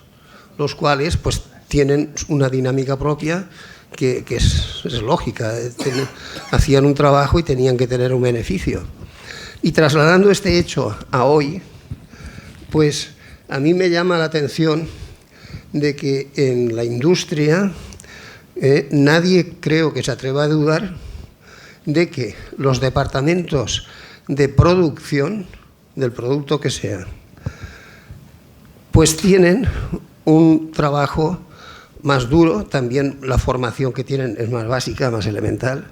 los cuales pues tienen una dinámica propia que es lógica. Hacían un trabajo y tenían que tener un beneficio. Y trasladando este hecho a hoy, pues a mí me llama la atención de que en la industria nadie creo que se atreva a dudar de que los departamentos de producción del producto que sea, pues tienen un trabajo más duro, también la formación que tienen es más básica, más elemental,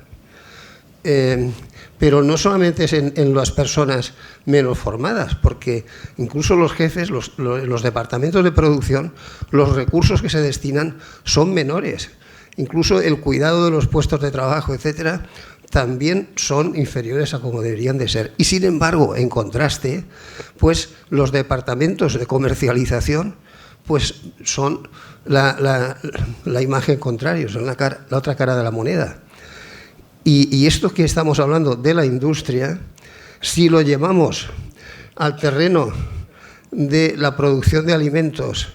pero no solamente es en las personas menos formadas, porque incluso los jefes, los departamentos de producción, los recursos que se destinan son menores, incluso el cuidado de los puestos de trabajo, etcétera, también son inferiores a como deberían de ser. Y sin embargo, en contraste, pues los departamentos de comercialización pues son la imagen contraria, son la otra cara de la moneda. Y esto que estamos hablando de la industria, si lo llevamos al terreno de la producción de alimentos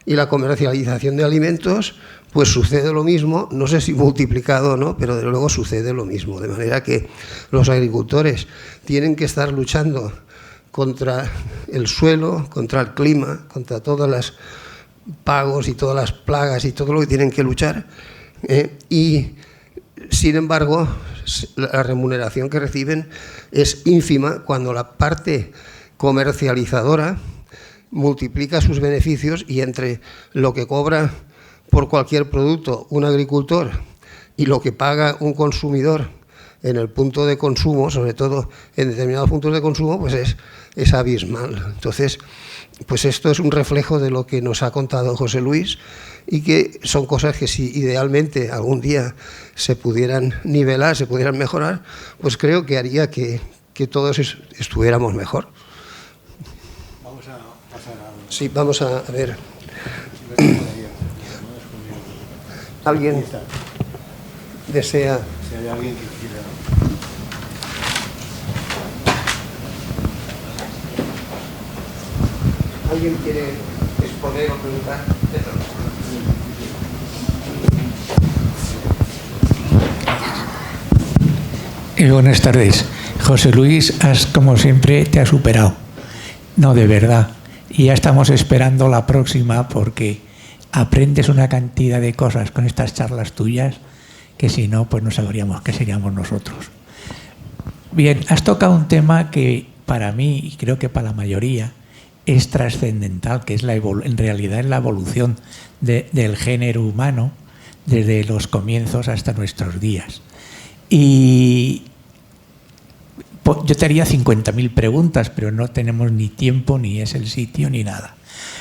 y la comercialización de alimentos, pues sucede lo mismo, no sé si multiplicado o no, pero desde luego sucede lo mismo. De manera que los agricultores tienen que estar luchando contra el suelo, contra el clima, contra todas las pagos y todas las plagas y todo lo que tienen que luchar, y sin embargo la remuneración que reciben es ínfima cuando la parte comercializadora multiplica sus beneficios, y entre lo que cobra por cualquier producto un agricultor y lo que paga un consumidor en el punto de consumo, sobre todo en determinados puntos de consumo, pues es abismal. Entonces, pues esto es un reflejo de lo que nos ha contado José Luis, y que son cosas que si idealmente algún día se pudieran nivelar, se pudieran mejorar, pues creo que haría que todos estuviéramos mejor. Vamos a pasar a... Sí, vamos a ver. ¿Alguien desea? Si hay alguien que quiera... ¿Alguien quiere exponer o preguntar? Buenas tardes. José Luis, como siempre, te has superado. No, de verdad. Y ya estamos esperando la próxima, porque aprendes una cantidad de cosas con estas charlas tuyas que si no, pues no sabríamos qué seríamos nosotros. Bien, has tocado un tema que para mí, y creo que para la mayoría, es trascendental, que es en realidad es la evolución del género humano desde los comienzos hasta nuestros días. Y yo te haría 50.000 preguntas, pero no tenemos ni tiempo, ni es el sitio, ni nada.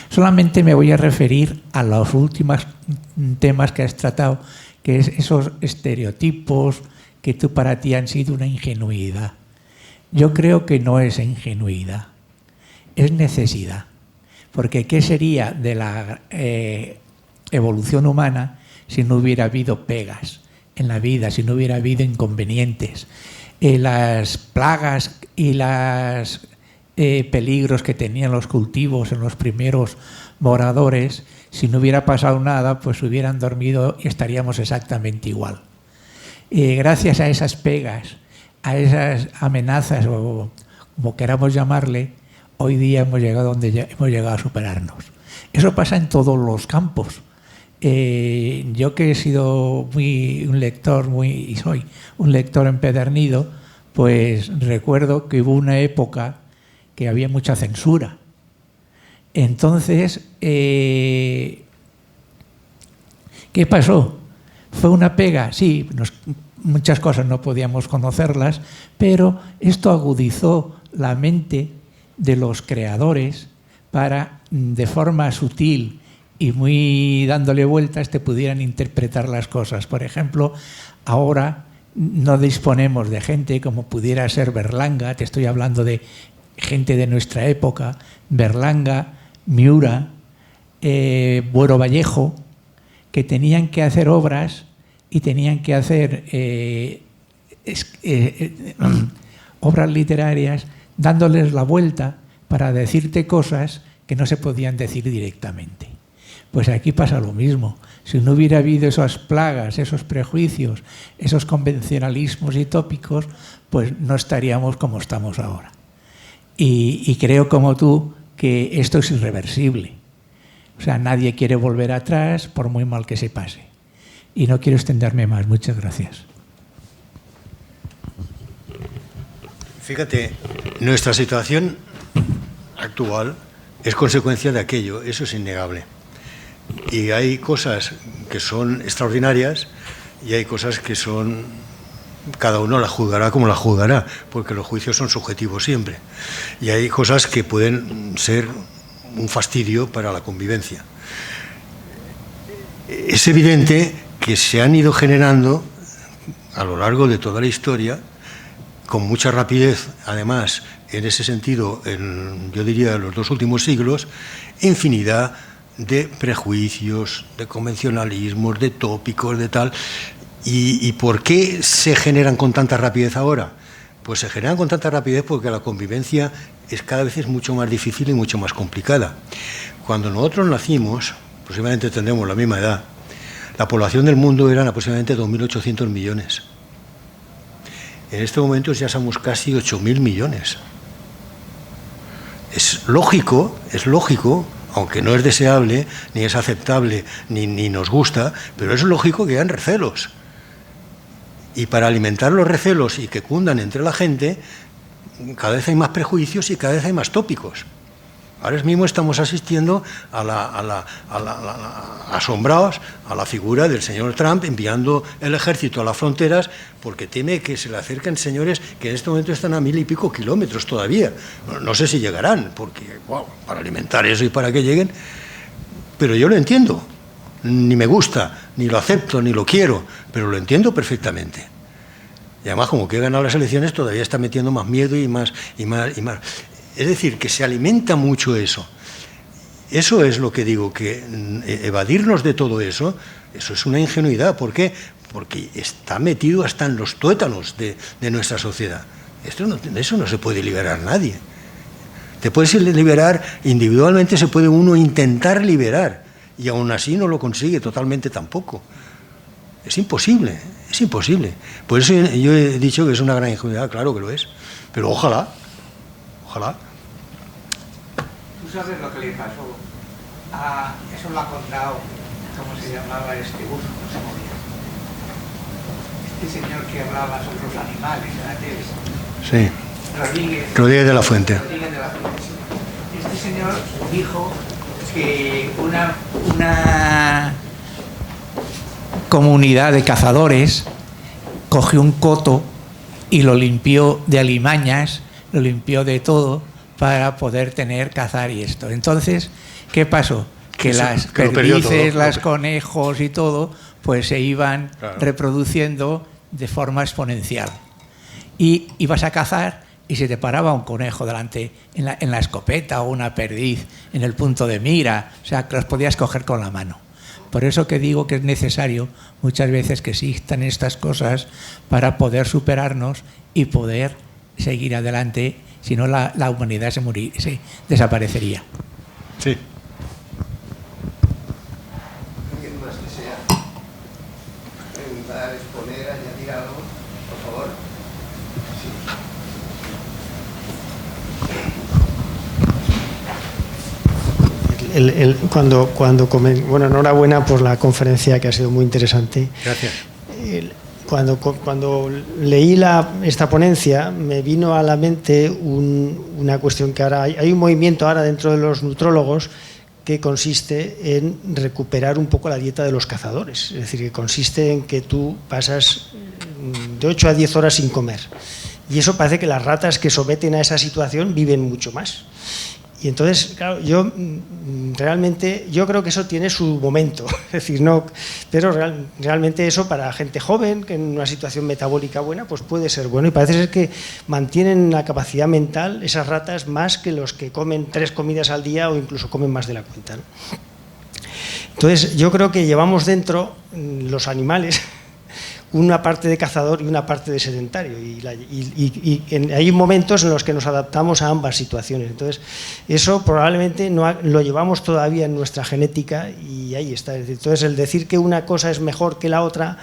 Solamente me voy a referir a los últimos temas que has tratado, que es esos estereotipos que para ti han sido una ingenuidad. Yo creo que no es ingenuidad, es necesidad. Porque ¿qué sería de la evolución humana si no hubiera habido pegas en la vida, si no hubiera habido inconvenientes? Las plagas y los peligros que tenían los cultivos en los primeros moradores, si no hubiera pasado nada, pues hubieran dormido y estaríamos exactamente igual. Gracias a esas pegas, a esas amenazas, o como queramos llamarle, hoy día hemos llegado donde hemos llegado a superarnos. Eso pasa en todos los campos. Yo que he sido un lector y soy un lector empedernido, pues recuerdo que hubo una época que había mucha censura. Entonces, ¿qué pasó? ¿Fue una pega? Sí, muchas cosas no podíamos conocerlas, pero esto agudizó la mente de los creadores para, de forma sutil y muy dándole vueltas, te pudieran interpretar las cosas. Por ejemplo, ahora no disponemos de gente como pudiera ser Berlanga, te estoy hablando de gente de nuestra época, Berlanga, Miura, Buero Vallejo, que tenían que hacer obras y tenían que hacer obras literarias dándoles la vuelta para decirte cosas que no se podían decir directamente. Pues aquí pasa lo mismo. Si no hubiera habido esas plagas, esos prejuicios, esos convencionalismos y tópicos, pues no estaríamos como estamos ahora. Y creo como tú que esto es irreversible. O sea, nadie quiere volver atrás por muy mal que se pase. Y no quiero extenderme más. Muchas gracias. Fíjate, nuestra situación actual es consecuencia de aquello, eso es innegable. Y hay cosas que son extraordinarias y hay cosas que son... Cada uno la juzgará como la juzgará, porque los juicios son subjetivos siempre. Y hay cosas que pueden ser un fastidio para la convivencia. Es evidente que se han ido generando a lo largo de toda la historia, con mucha rapidez, además, en ese sentido, yo diría en los 2 últimos siglos, infinidad de prejuicios, de convencionalismos, de tópicos, de tal. ¿Y por qué se generan con tanta rapidez ahora? Pues se generan con tanta rapidez porque la convivencia cada vez es mucho más difícil y mucho más complicada. Cuando nosotros nacimos, posiblemente tendremos la misma edad, la población del mundo eran aproximadamente 2.800 millones. En este momento ya somos casi 8.000 millones. Es lógico, aunque no es deseable, ni es aceptable, ni nos gusta, pero es lógico que hayan recelos. Y para alimentar los recelos y que cundan entre la gente, cada vez hay más prejuicios y cada vez hay más tópicos. Ahora mismo estamos asistiendo asombrados a la figura del señor Trump enviando el ejército a las fronteras porque teme que se le acerquen señores que en este momento están a 1.000 y pico kilómetros todavía. No sé si llegarán, porque para alimentar eso y para que lleguen. Pero yo lo entiendo. Ni me gusta, ni lo acepto, ni lo quiero, pero lo entiendo perfectamente. Y además, como que he ganado las elecciones, todavía está metiendo más miedo y más. Es decir, que se alimenta mucho eso. Eso es lo que digo, que evadirnos de todo eso, eso es una ingenuidad. ¿Por qué? Porque está metido hasta en los tuétanos de nuestra sociedad. Eso no se puede liberar nadie. Te puedes liberar, individualmente se puede uno intentar liberar, y aún así no lo consigue totalmente tampoco. Es imposible, es imposible. Por eso yo he dicho que es una gran ingenuidad, claro que lo es. Pero ojalá. ¿Tú sabes lo que le pasó? Eso lo ha contado, ¿cómo se llamaba este bus? No se movía. Este señor que hablaba sobre los animales en la tele. Sí. Rodríguez de la Fuente. Este señor dijo que una comunidad de cazadores cogió un coto y lo limpió de alimañas, lo limpió de todo para poder cazar y esto. Entonces, ¿qué pasó? Que las perdices, las conejos y todo, pues se iban reproduciendo de forma exponencial. Y ibas a cazar y se te paraba un conejo delante en la escopeta o una perdiz en el punto de mira, o sea, que los podías coger con la mano. Por eso que digo que es necesario muchas veces que existan estas cosas para poder superarnos y poder seguir adelante, si no la humanidad se desaparecería. Sí. ¿Alguien más desea preguntar, exponer, añadir algo? Por favor. Bueno, enhorabuena por la conferencia, que ha sido muy interesante. Gracias. Cuando leí esta ponencia, me vino a la mente una cuestión que ahora hay un movimiento ahora dentro de los nutrólogos que consiste en recuperar un poco la dieta de los cazadores. Es decir, que consiste en que tú pasas de 8 a 10 horas sin comer. Y eso parece que las ratas que someten a esa situación viven mucho más. Y entonces, claro, yo creo que eso tiene su momento, es decir, no, pero realmente eso para gente joven, que en una situación metabólica buena, pues puede ser bueno. Y parece ser que mantienen la capacidad mental esas ratas más que los que comen 3 comidas al día o incluso comen más de la cuenta, ¿no? Entonces, yo creo que llevamos dentro los animales una parte de cazador y una parte de sedentario, y hay momentos en los que nos adaptamos a ambas situaciones. Entonces, eso probablemente no lo llevamos todavía en nuestra genética, y ahí está. Entonces, el decir que una cosa es mejor que la otra,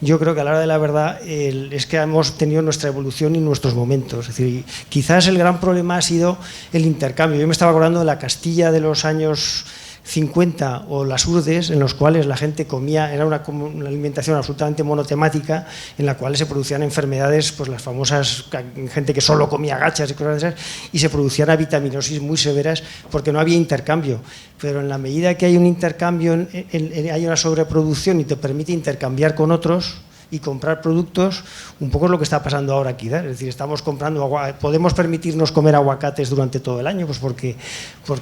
yo creo que a la hora de la verdad es que hemos tenido nuestra evolución y nuestros momentos. Es decir, quizás el gran problema ha sido el intercambio. Yo me estaba acordando de la Castilla de los años 50 o las urdes, en los cuales la gente comía, era una alimentación absolutamente monotemática, en la cual se producían enfermedades, pues las famosas, gente que solo comía gachas y cosas de esas, y se producían avitaminosis muy severas porque no había intercambio. Pero en la medida que hay un intercambio, hay una sobreproducción y te permite intercambiar con otros y comprar productos, un poco es lo que está pasando ahora aquí, ¿eh? Es decir, estamos comprando podemos permitirnos comer aguacates durante todo el año, pues porque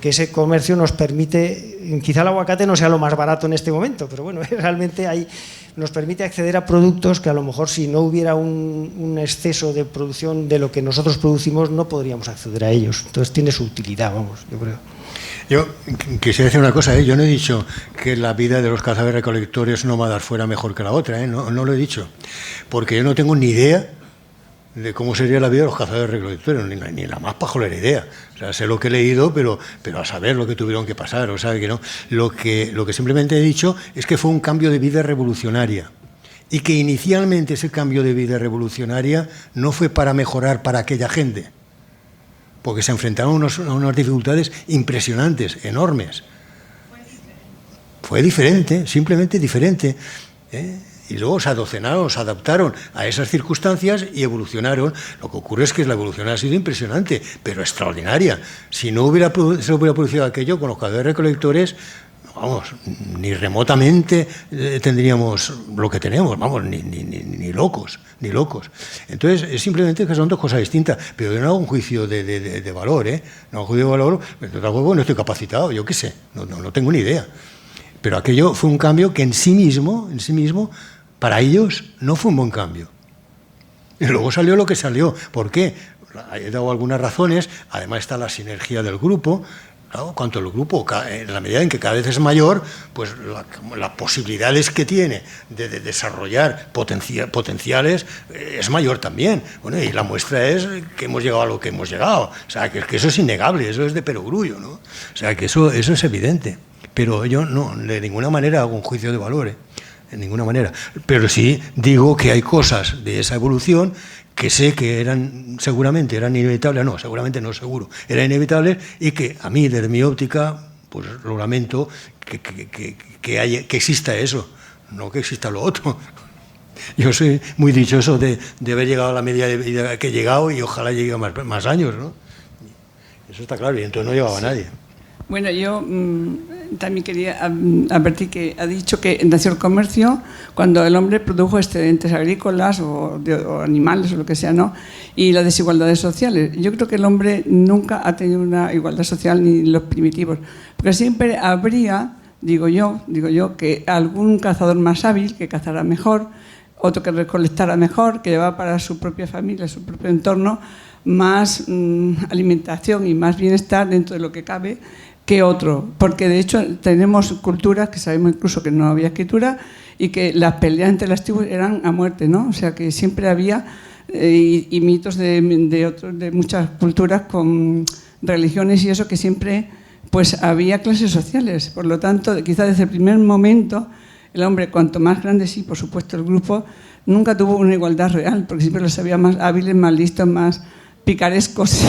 ese comercio nos permite, quizá el aguacate no sea lo más barato en este momento, pero bueno, realmente nos permite acceder a productos que a lo mejor si no hubiera un exceso de producción de lo que nosotros producimos no podríamos acceder a ellos. Entonces tiene su utilidad, vamos, yo creo. Yo quisiera decir una cosa, yo no he dicho que la vida de los cazadores recolectores nómadas fuera mejor que la otra, no lo he dicho, porque yo no tengo ni idea de cómo sería la vida de los cazadores recolectores, ni la más pajolera idea. O sea, sé lo que he leído, pero a saber lo que tuvieron que pasar, o sea, que no. Lo que simplemente he dicho es que fue un cambio de vida revolucionaria, y que inicialmente ese cambio de vida revolucionaria no fue para mejorar para aquella gente, porque se enfrentaron a unas dificultades impresionantes, enormes. Fue diferente, simplemente diferente, ¿eh? Y luego se adocenaron, se adaptaron a esas circunstancias y evolucionaron. Lo que ocurre es que la evolución ha sido impresionante, pero extraordinaria. Si no se hubiera producido aquello con los cazadores recolectores, vamos, ni remotamente tendríamos lo que tenemos, vamos, ni locos. Entonces, es simplemente que son dos cosas distintas, pero yo no hago un juicio de valor, ¿eh? No hago un juicio de valor, pero tampoco no estoy capacitado, yo qué sé, no tengo ni idea. Pero aquello fue un cambio que en sí mismo, para ellos no fue un buen cambio. Y luego salió lo que salió. ¿Por qué? He dado algunas razones, además está la sinergia del grupo. Claro, cuanto el grupo, en la medida en que cada vez es mayor, pues las posibilidades que tiene de desarrollar potenciales es mayor también. Bueno, y la muestra es que hemos llegado a lo que hemos llegado. O sea, que eso es innegable, eso es de perogrullo, ¿no? O sea, que eso es evidente. Pero yo no, de ninguna manera hago un juicio de valor, ¿eh? En ninguna manera. Pero sí digo que hay cosas de esa evolución que sé que seguramente eran inevitables, no, seguramente no, seguro, eran inevitables, y que a mí, desde mi óptica, pues lo lamento que exista eso, no que exista lo otro. Yo soy muy dichoso de haber llegado a la media de vida que he llegado, y ojalá llegue más años, ¿no? Eso está claro, y entonces no llevaba a nadie. Bueno, yo también quería advertir que ha dicho que nació el comercio cuando el hombre produjo excedentes agrícolas o animales o lo que sea, ¿no? Y las desigualdades sociales. Yo creo que el hombre nunca ha tenido una igualdad social ni los primitivos, porque siempre habría, digo yo, que algún cazador más hábil que cazara mejor, otro que recolectara mejor, que llevaba para su propia familia, su propio entorno, más alimentación y más bienestar dentro de lo que cabe que otro, porque de hecho tenemos culturas que sabemos incluso que no había escritura y que las peleas entre las tribus eran a muerte, ¿no? O sea que siempre había y mitos de muchas culturas con religiones y eso, que siempre pues había clases sociales. Por lo tanto, quizás desde el primer momento el hombre, cuanto más grande, sí, por supuesto, el grupo, nunca tuvo una igualdad real, porque siempre los había más hábiles, más listos, más picarescos,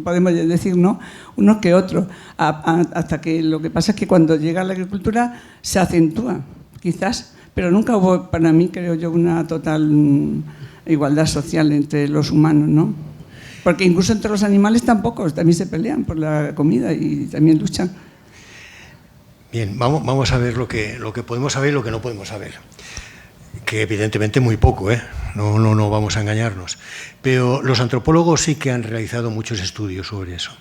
podemos decir, ¿no?, unos que otros, hasta que lo que pasa es que cuando llega la agricultura se acentúa, quizás, pero nunca hubo, para mí, creo yo, una total igualdad social entre los humanos, ¿no? Porque incluso entre los animales tampoco, también se pelean por la comida y también luchan. Bien, vamos a ver lo que podemos saber y lo que no podemos saber. Que evidentemente muy poco, ¿eh? No vamos a engañarnos. Pero los antropólogos sí que han realizado muchos estudios sobre eso.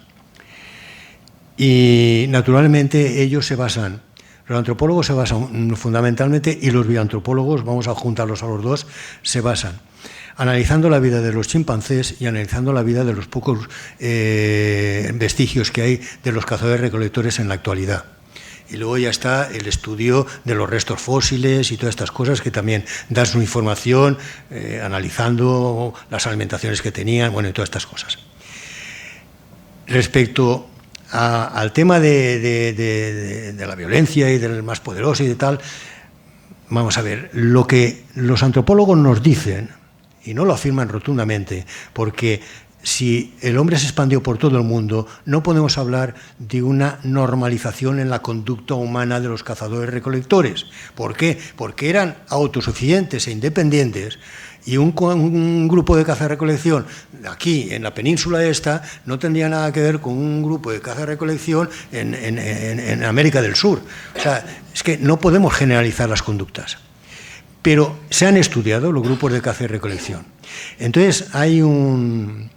Y naturalmente los antropólogos se basan fundamentalmente, y los bioantropólogos, vamos a juntarlos a los dos, se basan analizando la vida de los chimpancés y analizando la vida de los pocos vestigios que hay de los cazadores-recolectores en la actualidad. Y luego ya está el estudio de los restos fósiles y todas estas cosas que también dan su información, analizando las alimentaciones que tenían, bueno, y todas estas cosas. Respecto al tema de la violencia y del más poderoso y de tal, vamos a ver, lo que los antropólogos nos dicen, y no lo afirman rotundamente, porque si el hombre se expandió por todo el mundo, no podemos hablar de una normalización en la conducta humana de los cazadores-recolectores. ¿Por qué? Porque eran autosuficientes e independientes, y un grupo de caza-recolección aquí, en la península esta, no tendría nada que ver con un grupo de caza-recolección en América del Sur. O sea, es que no podemos generalizar las conductas. Pero se han estudiado los grupos de caza y recolección. Entonces, hay un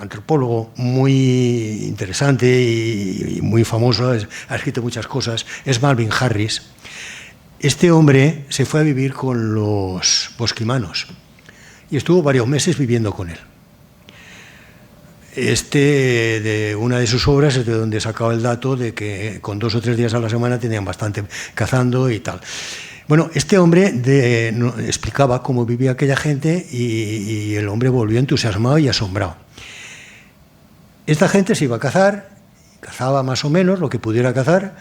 antropólogo muy interesante y muy famoso, ha escrito muchas cosas, es Malvin Harris. Este hombre se fue a vivir con los bosquimanos y estuvo varios meses viviendo con él. De una de sus obras es de donde sacaba el dato de que con 2 o 3 días a la semana tenían bastante cazando y tal. Bueno, este hombre explicaba cómo vivía aquella gente y el hombre volvió entusiasmado y asombrado. Esta gente se iba a cazar, cazaba más o menos lo que pudiera cazar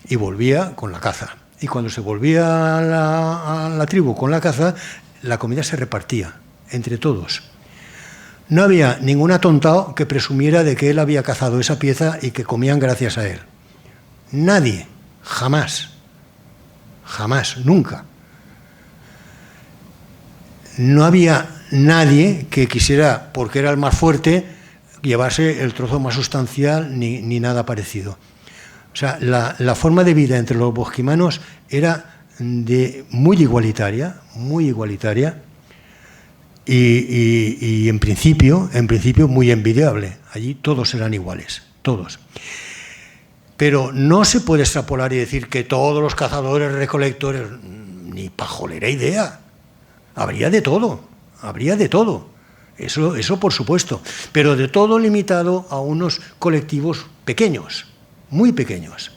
y volvía con la caza. Y cuando se volvía a la tribu con la caza, la comida se repartía entre todos. No había ningún atontado que presumiera de que él había cazado esa pieza y que comían gracias a él. Nadie, jamás. Jamás, nunca. No había nadie que quisiera, porque era el más fuerte, llevarse el trozo más sustancial ni nada parecido. O sea, la forma de vida entre los bosquimanos era muy igualitaria y en principio muy envidiable. Allí todos eran iguales, todos. Pero no se puede extrapolar y decir que todos los cazadores recolectores, ni pajolera idea. Habría de todo. Eso por supuesto. Pero de todo limitado a unos colectivos pequeños, muy pequeños.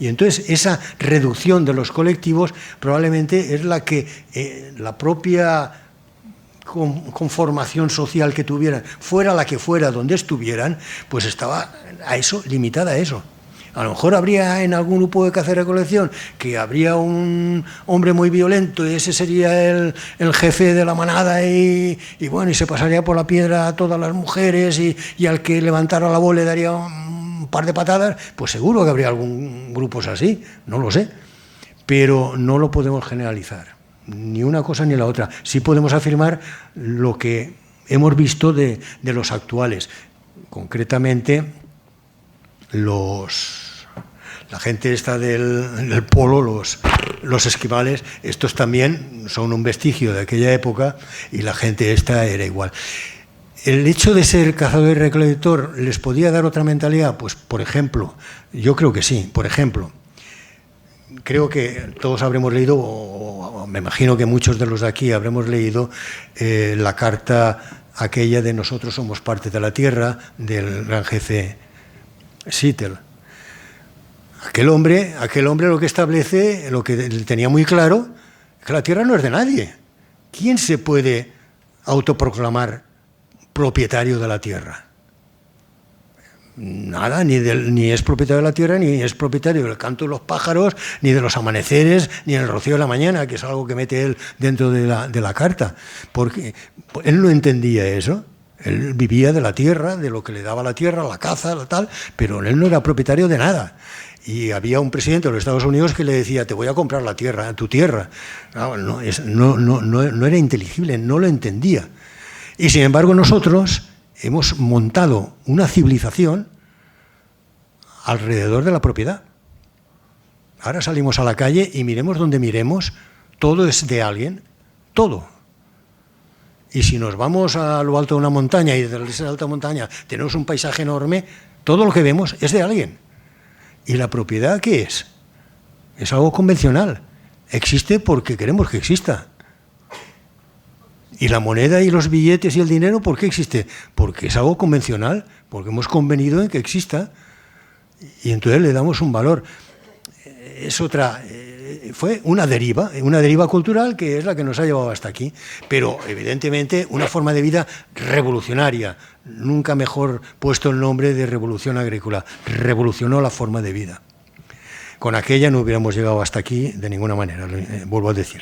Y entonces esa reducción de los colectivos probablemente es la que la propia conformación social que tuvieran, fuera la que fuera, donde estuvieran, pues estaba limitada a eso. A lo mejor habría en algún grupo de caza y recolección que habría un hombre muy violento y ese sería el jefe de la manada y bueno, y se pasaría por la piedra a todas las mujeres y al que levantara la voz le daría un par de patadas, pues seguro que habría algún grupo así, no lo sé, pero no lo podemos generalizar, ni una cosa ni la otra. Sí podemos afirmar lo que hemos visto de los actuales. Concretamente, la gente esta del polo, los esquimales, estos también son un vestigio de aquella época y la gente esta era igual. ¿El hecho de ser cazador y recolector les podía dar otra mentalidad? Pues, por ejemplo, yo creo que sí. Por ejemplo, creo que todos habremos leído, o me imagino que muchos de los de aquí habremos leído la carta aquella de Nosotros somos parte de la tierra, del gran jefe Seattle. Aquel hombre lo que establece, lo que tenía muy claro, es que la tierra no es de nadie. ¿Quién se puede autoproclamar propietario de la tierra? Nada, ni es propietario de la tierra, ni es propietario del canto de los pájaros, ni de los amaneceres, ni del rocío de la mañana, que es algo que mete él dentro de la carta. Porque él no entendía eso. Él vivía de la tierra, de lo que le daba la tierra, la caza, la tal, pero él no era propietario de nada. Y había un presidente de los Estados Unidos que le decía, te voy a comprar la tierra, tu tierra. No era inteligible, no lo entendía. Y sin embargo nosotros hemos montado una civilización alrededor de la propiedad. Ahora salimos a la calle y miremos donde miremos, todo es de alguien, todo. Y si nos vamos a lo alto de una montaña y desde esa alta montaña tenemos un paisaje enorme, todo lo que vemos es de alguien. ¿Y la propiedad qué es? Es algo convencional. Existe porque queremos que exista. ¿Y la moneda y los billetes y el dinero por qué existe? Porque es algo convencional, porque hemos convenido en que exista y entonces le damos un valor. Fue una deriva cultural que es la que nos ha llevado hasta aquí, pero evidentemente una forma de vida revolucionaria, nunca mejor puesto el nombre de revolución agrícola, revolucionó la forma de vida. Con aquella no hubiéramos llegado hasta aquí de ninguna manera, vuelvo a decir.